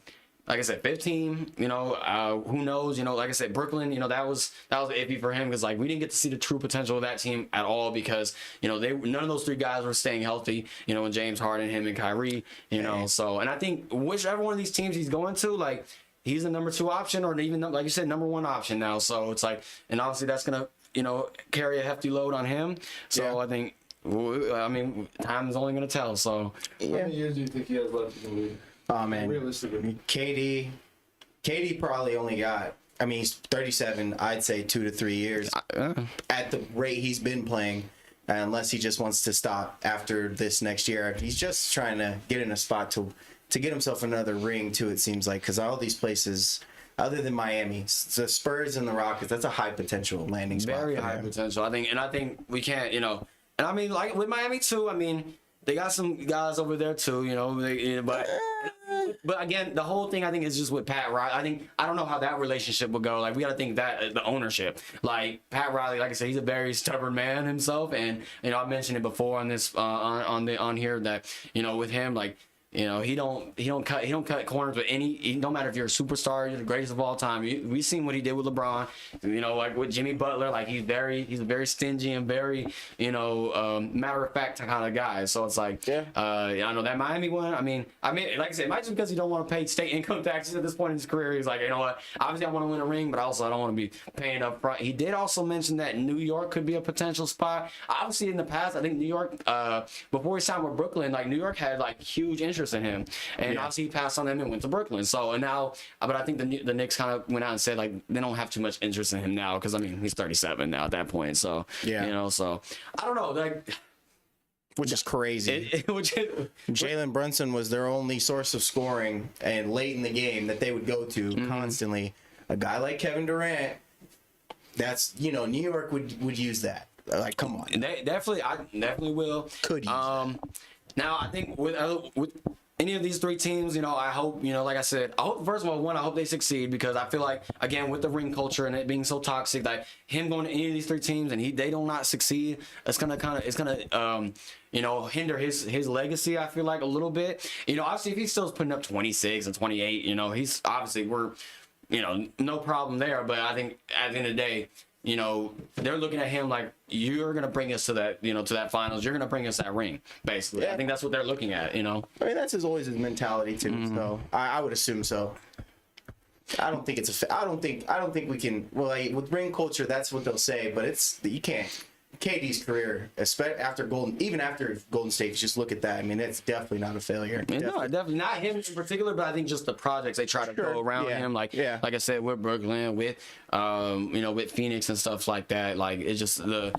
like I said, 15, you know, who knows, you know, like I said, Brooklyn, you know, that was iffy for him because, like, we didn't get to see the true potential of that team at all because, you know, none of those three guys were staying healthy, you know, and James Harden, him and Kyrie, you know, so, and I think whichever one of these teams he's going to, like, he's the number 2 option or even, like you said, number 1 option now, so it's like, and obviously that's going to, you know, carry a hefty load on him, so I think, I mean, time is only going to tell, so. How many years do you think he has left in the league? Oh man, Realistically, KD probably only got. I mean, he's 37. I'd say 2 to 3 years at the rate he's been playing, unless he just wants to stop after this next year. He's just trying to get in a spot to get himself another ring too. It seems like because all these places, other than Miami, the Spurs and the Rockets, that's a high potential landing spot. Very high potential. I think we can't, you know, and I mean, like with Miami too. I mean, they got some guys over there too, you know, but again, the whole thing I think is just with Pat Riley. I don't know how that relationship will go. Like we got to think that the ownership, like Pat Riley, like I said, he's a very stubborn man himself, and you know I mentioned it before on this on here that you know with him like. You know, he don't cut corners with any. No matter if you're a superstar, you're the greatest of all time. We've seen what he did with LeBron. You know, like with Jimmy Butler, like he's very stingy and very matter of fact kind of guy. So it's like, I know that Miami one. I mean, like I said, it might just because he don't want to pay state income taxes at this point in his career. He's like, you know what? Obviously, I want to win a ring, but also I don't want to be paying up front. He did also mention that New York could be a potential spot. Obviously, in the past, I think New York, before he signed with Brooklyn, like New York had like huge interest in him, and obviously he passed on them and went to Brooklyn. So and now, but I think the Knicks kind of went out and said like they don't have too much interest in him now because I mean he's 37 now at that point. So you know, so I don't know, like which is crazy. Jalen Brunson was their only source of scoring, and late in the game that they would go to constantly. A guy like Kevin Durant, that's New York would use that. Like, come on, they definitely will. Could use now I think with any of these 3 teams, you know, I hope, you know, like I said, I hope first of all, I hope they succeed because I feel like again with the ring culture and it being so toxic, that him going to any of these 3 teams and they do not succeed, it's gonna you know, hinder his legacy. I feel like a little bit. You know, obviously if he's still putting up 26 and 28, you know, he's obviously you know, no problem there. But I think at the end of the day, you know, they're looking at him like you're gonna bring us to that, you know, to that finals. You're gonna bring us that ring, basically. I think that's what they're looking at. You know, I mean, that's always his mentality too. So I would assume so. I don't think I don't think we can. Well, like, with ring culture, that's what they'll say. But you can't. KD's career, especially after even after Golden State, just look at that. I mean, it's definitely not a failure. No, definitely not him in particular, but I think just the projects they try to go around him, like I said, with Brooklyn, with you know, with Phoenix and stuff like that. Like it's just the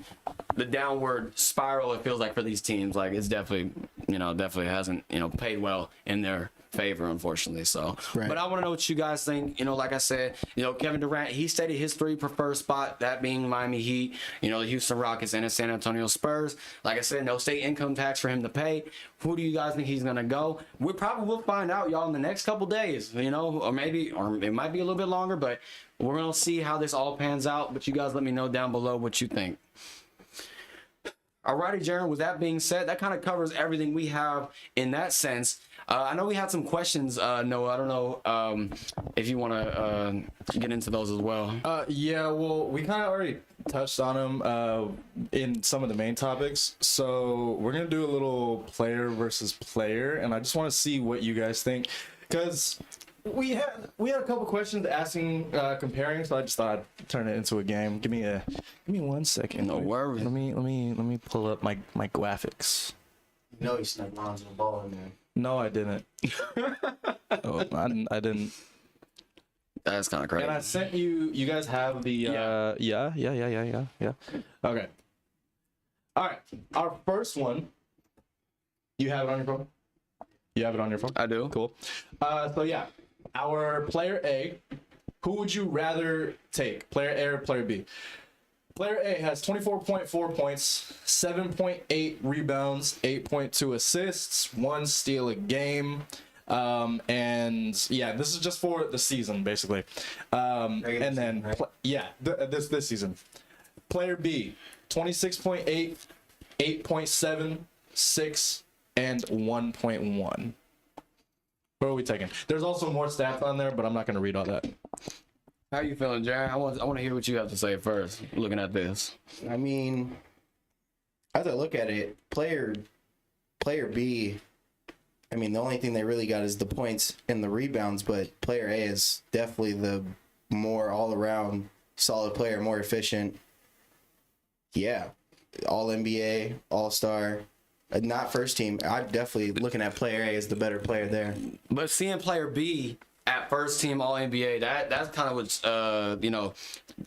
downward spiral it feels like for these teams. Like it's definitely hasn't paid well in their favor, unfortunately. So, but I want to know what you guys think. You know, like I said, you know, Kevin Durant, he stated his 3 preferred spot, that being Miami Heat, you know, the Houston Rockets, and the San Antonio Spurs. Like I said, no state income tax for him to pay. Who do you guys think he's gonna go? We probably will find out, y'all, in the next couple days. You know, or it might be a little bit longer, but we're gonna see how this all pans out. But you guys, let me know down below what you think. Alrighty, Jaron, with that being said, that kind of covers everything we have in that sense. I know we had some questions, Noah. I don't know if you want to get into those as well. Yeah, well, we kind of already touched on them in some of the main topics. So we're going to do a little player versus player, and I just want to see what you guys think. Because we had a couple questions asking, comparing, so I just thought I'd turn it into a game. Give me 1 second. No worries. Let me pull up my graphics. You know, you snuck Lonzo Ball in there. No, I didn't. I didn't. That's kind of crazy. And I sent you. You guys have the. Yeah. Okay. All right. Our first one. You have it on your phone. You have it on your phone. I do. Cool. So yeah, our player A. Who would you rather take, player A or player B? Player A has 24.4 points, 7.8 rebounds, 8.2 assists, 1 steal a game. And yeah, this is just for the season basically. And then this season, player B, 26.8, 8.7, 6, and 1.1. What are we taking? There's also more stats on there, but I'm not going to read all that. How you feeling, Jared? I want to hear what you have to say first. Looking at this, I mean, as I look at it, player B, I mean, the only thing they really got is the points and the rebounds, but player A is definitely the more all-around solid player, more efficient. Yeah, all NBA, all-star, not first team. I'm definitely looking at player A as the better player there. but seeing player B at first team All NBA, that's kind of what's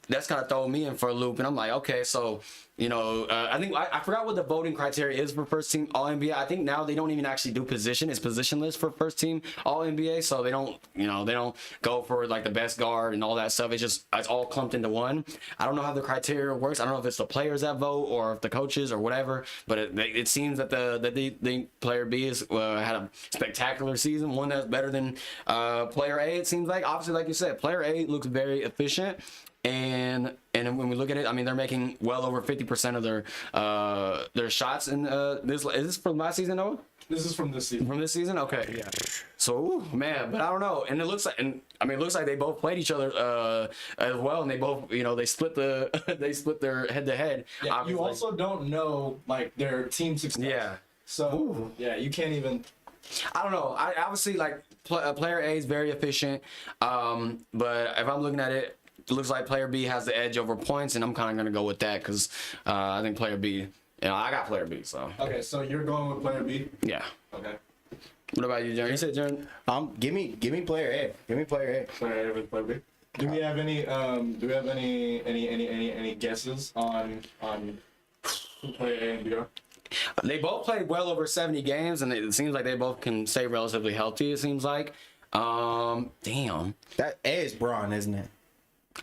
that's kind of throwing me in for a loop, and I'm like, okay, so I think I forgot what the voting criteria is for first team All NBA. I think now they don't even actually do position; it's positionless for first team All NBA. So they don't go for like the best guard and all that stuff. It's all clumped into one. I don't know how the criteria works. I don't know if it's the players that vote or if the coaches or whatever. But it seems that the player B has had a spectacular season, one that's better than player A. It seems like, obviously, like you said, player A looks very efficient. And when we look at it, I mean, they're making well over 50% of their shots in this. Is this from last season, Noah? This is from this season. From this season, okay. Yeah. So, man, but I don't know. And it looks like they both played each other as well, and they both, they split their head to head. Yeah, you also don't know like their team success. Yeah. So yeah, you can't even. I don't know. I obviously like player A is very efficient, but if I'm looking at it. It looks like player B has the edge over points, and I'm kind of going to go with that because I think player B, I got player B, so. Okay, so you're going with player B? Yeah. Okay. What about you, Jaron? You said Jaron? Give me player A. Give me player A. Player A with player B. Do we have any guesses on who player A and B are? They both played well over 70 games, and it seems like they both can stay relatively healthy, it seems like. Damn. That A is Braun, isn't it?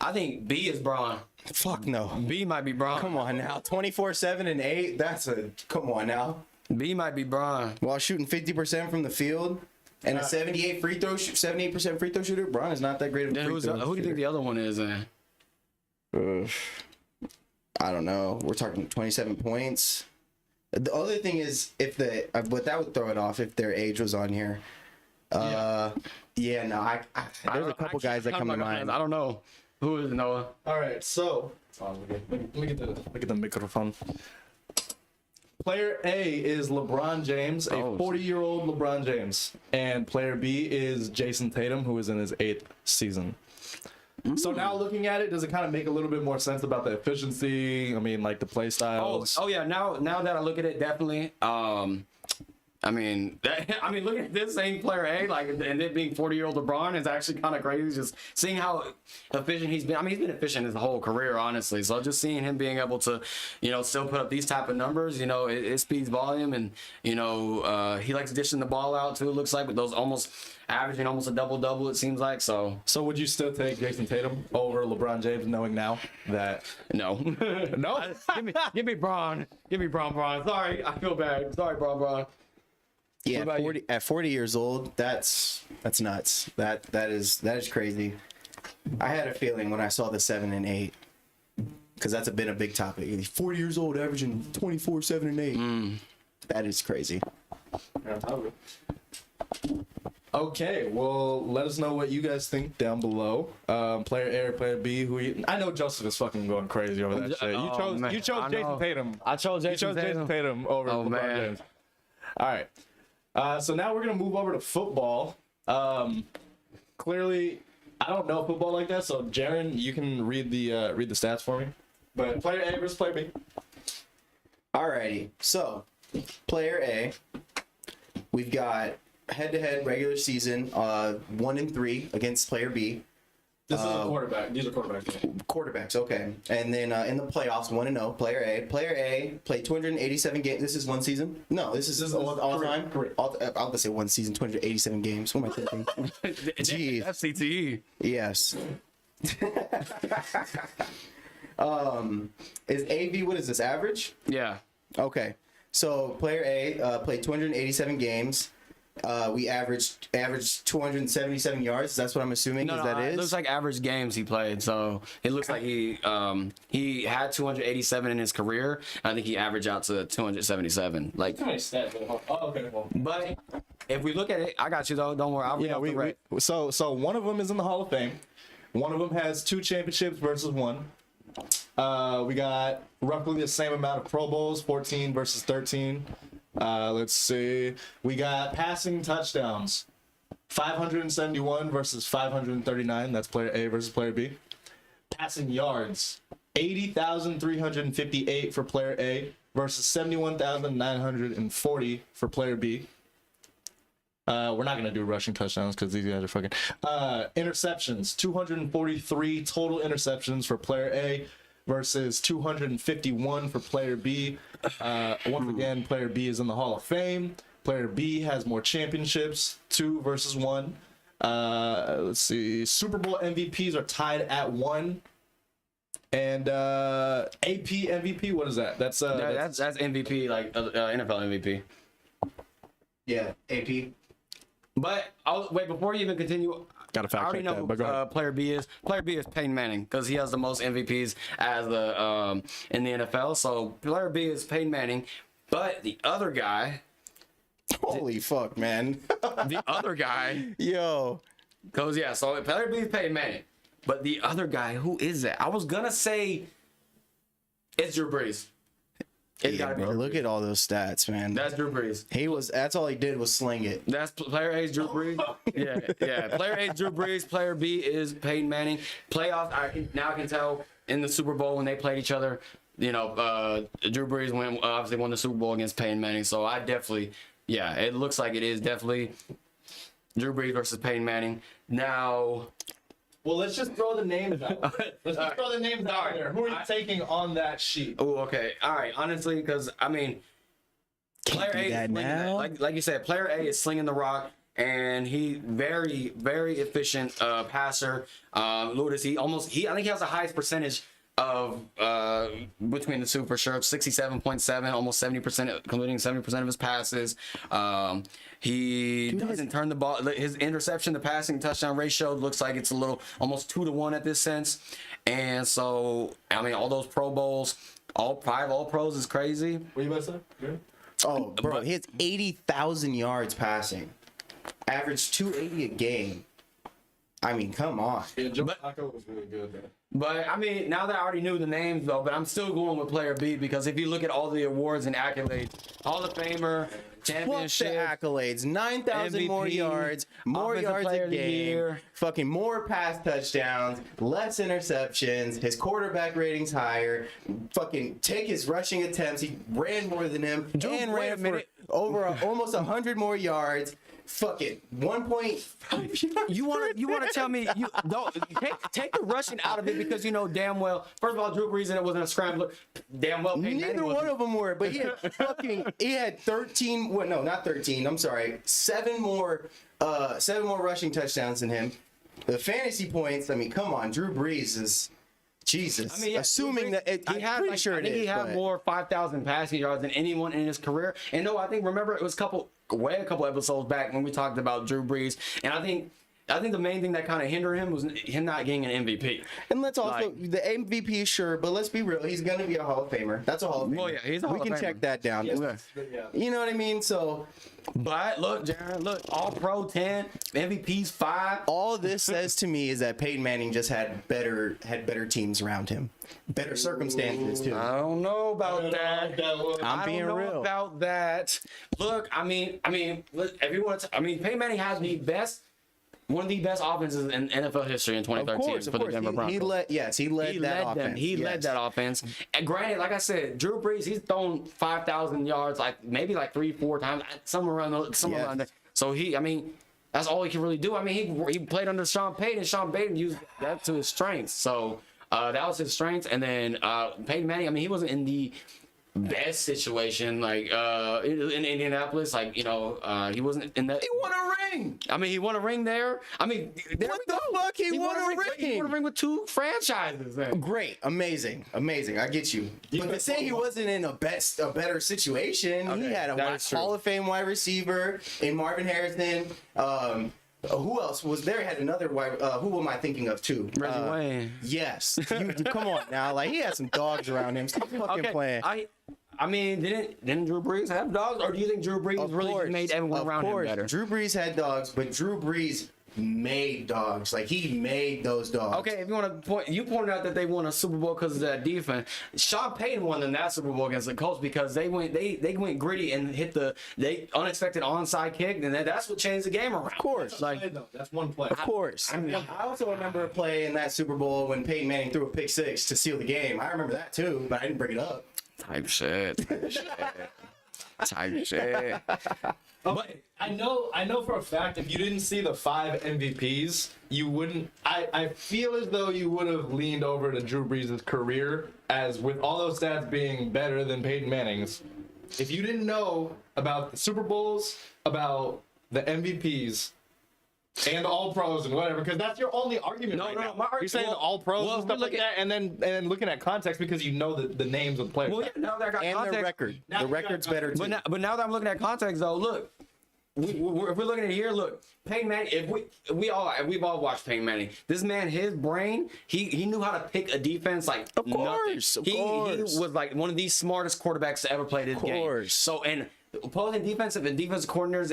I think B is Braun. Fuck no. B might be Braun. Come on now. 24-7 and 8. Come on now. B might be Braun. While shooting 50% from the field and a 78% free throw shooter, Braun is not that great of a free throw who do you think the other one is? I don't know. We're talking 27 points. The other thing is but that would throw it off if their age was on here. There's a couple guys that come to mind. I don't know. Who is Noah? All right, so let me get the microphone. Player A is LeBron James, a 40-year-old LeBron James, and player B is Jason Tatum, who is in his 8th season. So now looking at it, does it kind of make a little bit more sense about the efficiency? I mean, like the play styles. Oh yeah. Now that I look at it, definitely. I mean, look at this same player A, and it being 40-year-old LeBron is actually kind of crazy. Just seeing how efficient he's been. I mean, he's been efficient his whole career, honestly. So just seeing him being able to, still put up these type of numbers, it speeds volume, and he likes dishing the ball out too. It looks like with those averaging almost a double-double, it seems like. So would you still take Jason Tatum over LeBron James, knowing now that no, no? give me Braun, Braun. Sorry, I feel bad. Sorry, Braun. Yeah, at 40 years old, that's nuts. That is crazy. I had a feeling when I saw the 7 and 8, because that's been a big topic. 40 years old, averaging 24, 7 and 8. That is crazy. Okay, well, let us know what you guys think down below. Player A or player B? I know Joseph is fucking going crazy over that shit. You chose Jason Tatum. I chose Jason Tatum over LeBron James. All right. So now we're gonna move over to football. Clearly, I don't know football like that, so Jaron, you can read the stats for me. But player A versus player B. Alrighty, so player A, we've got head-to-head regular season 1-3 against player B. This is a quarterback. These are quarterbacks. Quarterbacks, okay. And then in the playoffs, 1-0, player A. Player A played 287 games. This is one season? No, this is all time? I was going to say one season, 287 games. What am I thinking? Jeez. That's CTE. Yes. Is AV, what is this, average? Yeah. Okay. So player A played 287 games. we averaged 277 yards. That's what I'm assuming. No, that it is. looks like average games he played. So it looks like he had 287 in his career. I think he averaged out to 277. Like, Too many stats. Oh, okay. Well, but if we look at it, I got you though. Don't worry. I'll read Yeah, off the rate. so one of them is in the Hall of Fame. One of them has 2 championships versus 1. We got roughly the same amount of Pro Bowls, 14 versus 13. Let's see. We got passing touchdowns, 571 versus 539. That's player A versus player B. Passing yards, 80,358 for player A versus 71,940 for player B. We're not gonna do rushing touchdowns because these guys are fucking. Interceptions, 243 total interceptions for player A versus 251 for player B. Once again, player B is in the Hall of Fame. Player B has more championships, 2 versus 1. Let's see. Super Bowl MVPs are tied at 1. And AP MVP, what is that? That's MVP, like NFL MVP. Yeah, AP. But wait, before you even continue, Gotta fact I already check know that, who but go ahead. player B is. Player B is Peyton Manning because he has the most MVPs as the in the NFL. So player B is Peyton Manning, but the other guy, Holy fuck, man. the other guy Yo. goes so player B is Peyton Manning, but the other guy, who is that? I was gonna say it's Drew Brees. It's Yeah, gotta be bro, Drew look Brees. at all those stats, man. That's Drew Brees. That's all he did was sling it. That's player A's Drew Brees. Yeah. Player A is Drew Brees. Player B is Peyton Manning. Playoffs, I can tell in the Super Bowl when they played each other, Drew Brees obviously won the Super Bowl against Peyton Manning. So I definitely, it looks like it is definitely Drew Brees versus Peyton Manning. Now, well, let's just throw the names out. Let's just throw the names out there. Who are you taking on that sheet? oh, okay, all right. Honestly, because I mean, player do A is that slinging now. like you said, player A is slinging the rock. And he very, very efficient passer. Look, I think he has the highest percentage of between the two for sure, 67.7, almost 70%, completing 70% of his passes. He doesn't turn the ball. His interception to passing touchdown ratio looks like it's a little almost 2-to-1 at this sense. And so, I mean, all those Pro Bowls, all 5 All Pros is crazy. What are you about to say? Yeah. Oh, bro, he has 80,000 yards passing. Average 280 a game. I mean, come on. Yeah, Joe Flacco was really good, man. But I mean, now that I already knew the names though, but I'm still going with player B because if you look at all the awards and accolades, Hall of Famer, Fuck the championship, accolades. 9,000 more MVP, yards, more Offensive yards Player a of the game, Year. fucking more pass touchdowns, less interceptions, his quarterback rating's higher, fucking take his rushing attempts, he ran more than him, and wait ran a for minute. over almost 100 more yards. Fucking 1.5 you want to tell me you don't take the rushing out of it because you know damn well. First of all, Drew Brees and it wasn't a scrambler. Damn well, Peyton Manning Neither one wasn't. of them were, but he had 13. Well, no, not 13. I'm sorry, 7 more rushing touchdowns than him. The fantasy points. I mean, come on, Drew Brees is Jesus. I mean, yeah, assuming Drew Brees, that he had, pretty sure I it think is. he had but- more 5,000 passing yards than anyone in his career. And no, I think remember it was a couple episodes back when we talked about Drew Brees, and I think the main thing that kind of hindered him was him not getting an MVP. And let's also the MVP, sure, but let's be real. He's gonna be a Hall of Famer. That's a Hall of Famer. Oh, yeah, he's a Hall We of can Famer. check that down. Yeah. You know what I mean? So But look, Jaron, All Pro 10, MVPs 5. all this says to me is that Peyton Manning just had better teams around him, better circumstances too. I don't know about that. I'm I being don't know real. about that. Look, I mean, look, Peyton Manning has one of the best offenses in NFL history in Of 2013 course, for the Denver Broncos. He led that offense. He led that offense. And granted, like I said, Drew Brees, he's thrown 5,000 yards, maybe 3-4 times, somewhere around there. So that's all he can really do. I mean, he played under Sean Payton. Sean Payton used that to his strengths. So that was his strength. And then Peyton Manning, he wasn't in the best situation, like in Indianapolis, like he wasn't in that. He won a ring. I mean, he won a ring there. I mean, What the fuck? He won a ring. He won a ring with 2 franchises. Man. Great, amazing. I get you. But to say he wasn't in a better situation, he had a Hall of Fame wide receiver in Marvin Harrison. Who else was there? Had another wide. Who am I thinking of too? Reggie Wayne. Yes. Come on now. Like he had some dogs around him. Stop fucking playing. I mean, didn't Drew Brees have dogs, or do you think Drew Brees really just made everyone around him better? Drew Brees had dogs, but Drew Brees made dogs. Like he made those dogs. Okay, if you want to point, you pointed out that they won a Super Bowl because of that defense. Sean Payton won them that Super Bowl against the Colts because they went gritty and hit the unexpected onside kick, and that's what changed the game around. Of course, that's one play. Of course. I also remember a play in that Super Bowl when Peyton Manning threw a pick 6 to seal the game. I remember that too, but I didn't bring it up. Type shit. Type shit. Okay, I know for a fact if you didn't see the 5 MVPs, you wouldn't. I feel as though you would have leaned over to Drew Brees' career as with all those stats being better than Peyton Manning's. If you didn't know about the Super Bowls, about the MVPs, and all pros and whatever, because that's your only argument. No, right no, now. my You're saying all pros and stuff like look that, and then looking at context because you know the names of the players. Well, yeah, now that I got And context, the record. The record's better too. but now that I'm looking at context, though, look, if we're looking at it here, look, Peyton Manning. If we've all watched Peyton Manning. This man, his brain, he knew how to pick a defense like Of course, nothing. He was like one of the smartest quarterbacks to ever play this game. So and opposing defensive and defensive coordinators,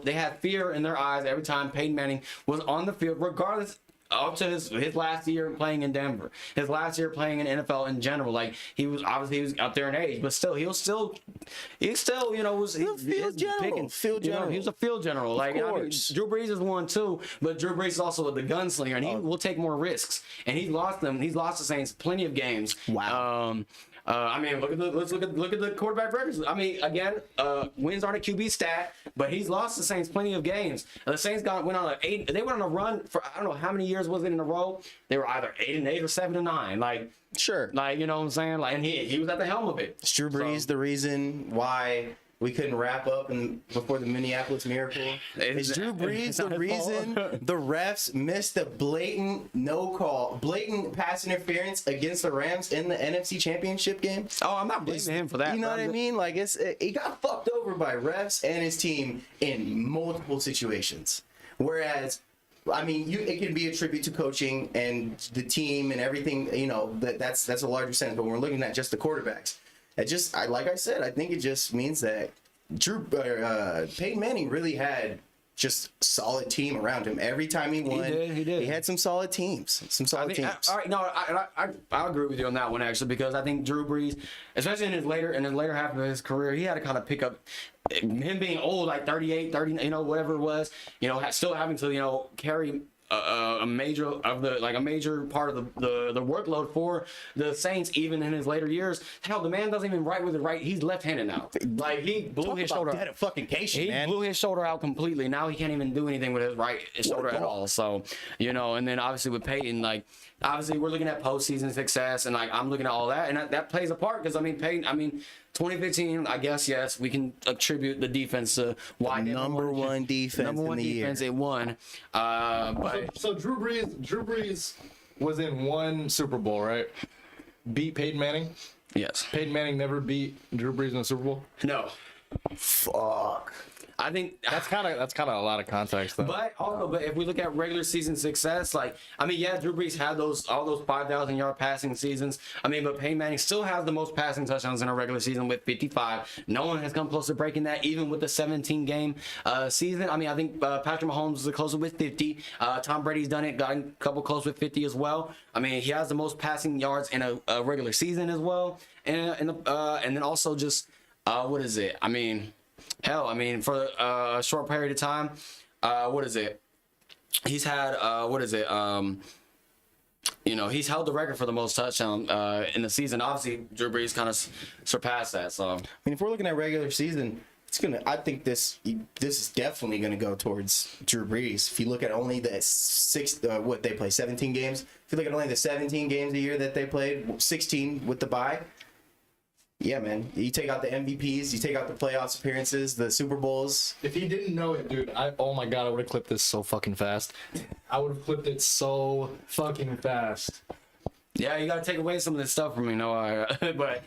they had fear in their eyes every time Peyton Manning was on the field, regardless. Up to his last year playing in Denver, his last year playing in NFL in general, like he was up there in age, but still he was a field general. He was a field general. Like Drew Brees is one too, but Drew Brees is also the gunslinger, and he will take more risks. And he's lost the Saints plenty of games. Wow. I mean, let's look at the quarterback records. I mean, again, wins aren't a QB stat, but he's lost the Saints plenty of games. The Saints went on a run for I don't know how many years was it in a row. They were either 8-8 or 7-9. Like Sure. Like, you know what I'm saying? Like, and he was at the helm of it. Is Drew Brees the reason why we couldn't wrap up before the Minneapolis Miracle? Is Drew Brees the reason the refs missed the blatant pass interference against the Rams in the NFC Championship game? Oh, I'm not blaming him for that. You know what I mean? Like, he got fucked over by refs and his team in multiple situations. Whereas, I mean, it can be a tribute to coaching and the team and everything. You know, that's a larger sense. But when we're looking at just the quarterbacks, like I said, I think it just means that Peyton Manning really had just a solid team around him. Every time he won, he did. He had some solid teams. All right, no, I agree with you on that one actually, because I think Drew Brees, especially in his later half of his career, he had to kind of pick up him being old, like 38, 30, you know, whatever it was, you know, still having to, you know, carry a major part of the workload for the Saints, even in his later years. Hell, the man doesn't even write with his right. He's left-handed now. Like, he blew his shoulder out. He blew his shoulder out completely. Now he can't even do anything with his right shoulder at all. So, you know, and then obviously with Peyton, like, obviously we're looking at postseason success, and like I'm looking at all that, and that plays a part because Peyton. 2015, I guess, yes, we can attribute the defense to why number one defense in the year. It won. So Drew Brees was in one Super Bowl, right? Beat Peyton Manning. Yes. Peyton Manning never beat Drew Brees in the Super Bowl. No. Fuck. I think that's kind of a lot of context, though. But if we look at regular season success, like, I mean, yeah, Drew Brees had all those 5,000-yard passing seasons. I mean, but Peyton Manning still has the most passing touchdowns in a regular season with 55. No one has come close to breaking that, even with the 17-game season. I mean, I think Patrick Mahomes is the closer with 50. Tom Brady's done it, got a couple close with 50 as well. I mean, he has the most passing yards in a regular season as well, and then also just what is it? I mean. Hell, I mean, for a short period of time, what is it? He's had, you know, he's held the record for the most touchdown in the season. Obviously, Drew Brees kind of surpassed that. So, I mean, if we're looking at regular season, I think this is definitely gonna go towards Drew Brees. If you look at only the they play 17 games. If you look at only the 17 games a year that they played, 16 with the bye. Yeah, man. You take out the MVPs, you take out the playoffs appearances, the Super Bowls. If he didn't know it, dude, oh my god, I would have clipped this so fucking fast. I would have clipped it so fucking fast. Yeah, you gotta take away some of this stuff from me, Noah. But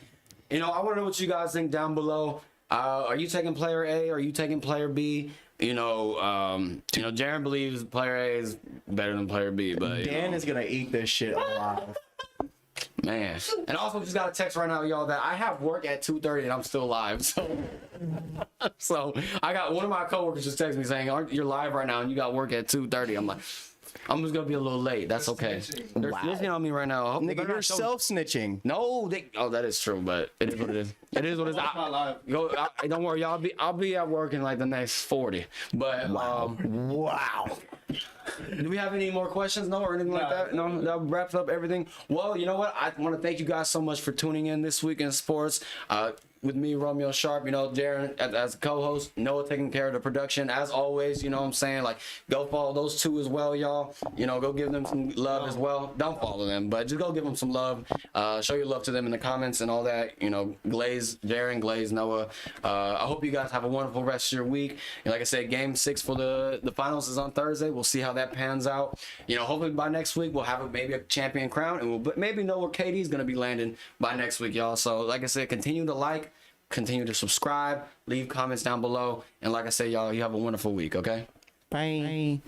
I want to know what you guys think down below. Are you taking player A? Are you taking player B? Jaren believes player A is better than player B, but Dan is gonna eat this shit alive. man. And also just got a text right now, y'all, that I have work at 2:30 and I'm still live. So I got one of my coworkers just texted me saying, you're live right now and you got work at 2:30. I'm like, I'm just gonna be a little late. That's okay. They're snitching on me right now. I hope they Nigga, better you're not show- self-snitching. No, that is true, but it is what it is. It is what it is. Don't worry, y'all. I'll be at work in like the next 40. But Wow. do we have any more questions? No, or anything like that? No, that wraps up everything. Well, you know what? I want to thank you guys so much for tuning in this week in sports. With me, Romeo Sharp, Darren as a co-host, Noah taking care of the production. As always, you know what I'm saying? Like, go follow those two as well, y'all. Go give them some love as well. Don't follow them, but just go give them some love. Show your love to them in the comments and all that. Glaze, Darren, Glaze, Noah. I hope you guys have a wonderful rest of your week. And like I said, Game 6 for the finals is on Thursday. We'll see how that pans out. Hopefully by next week, we'll have maybe a champion crown, and we'll maybe know where KD's going to be landing by next week, y'all. So, like I said, continue to like, continue to subscribe, leave comments down below, and like I said, y'all, you have a wonderful week, okay? Bye.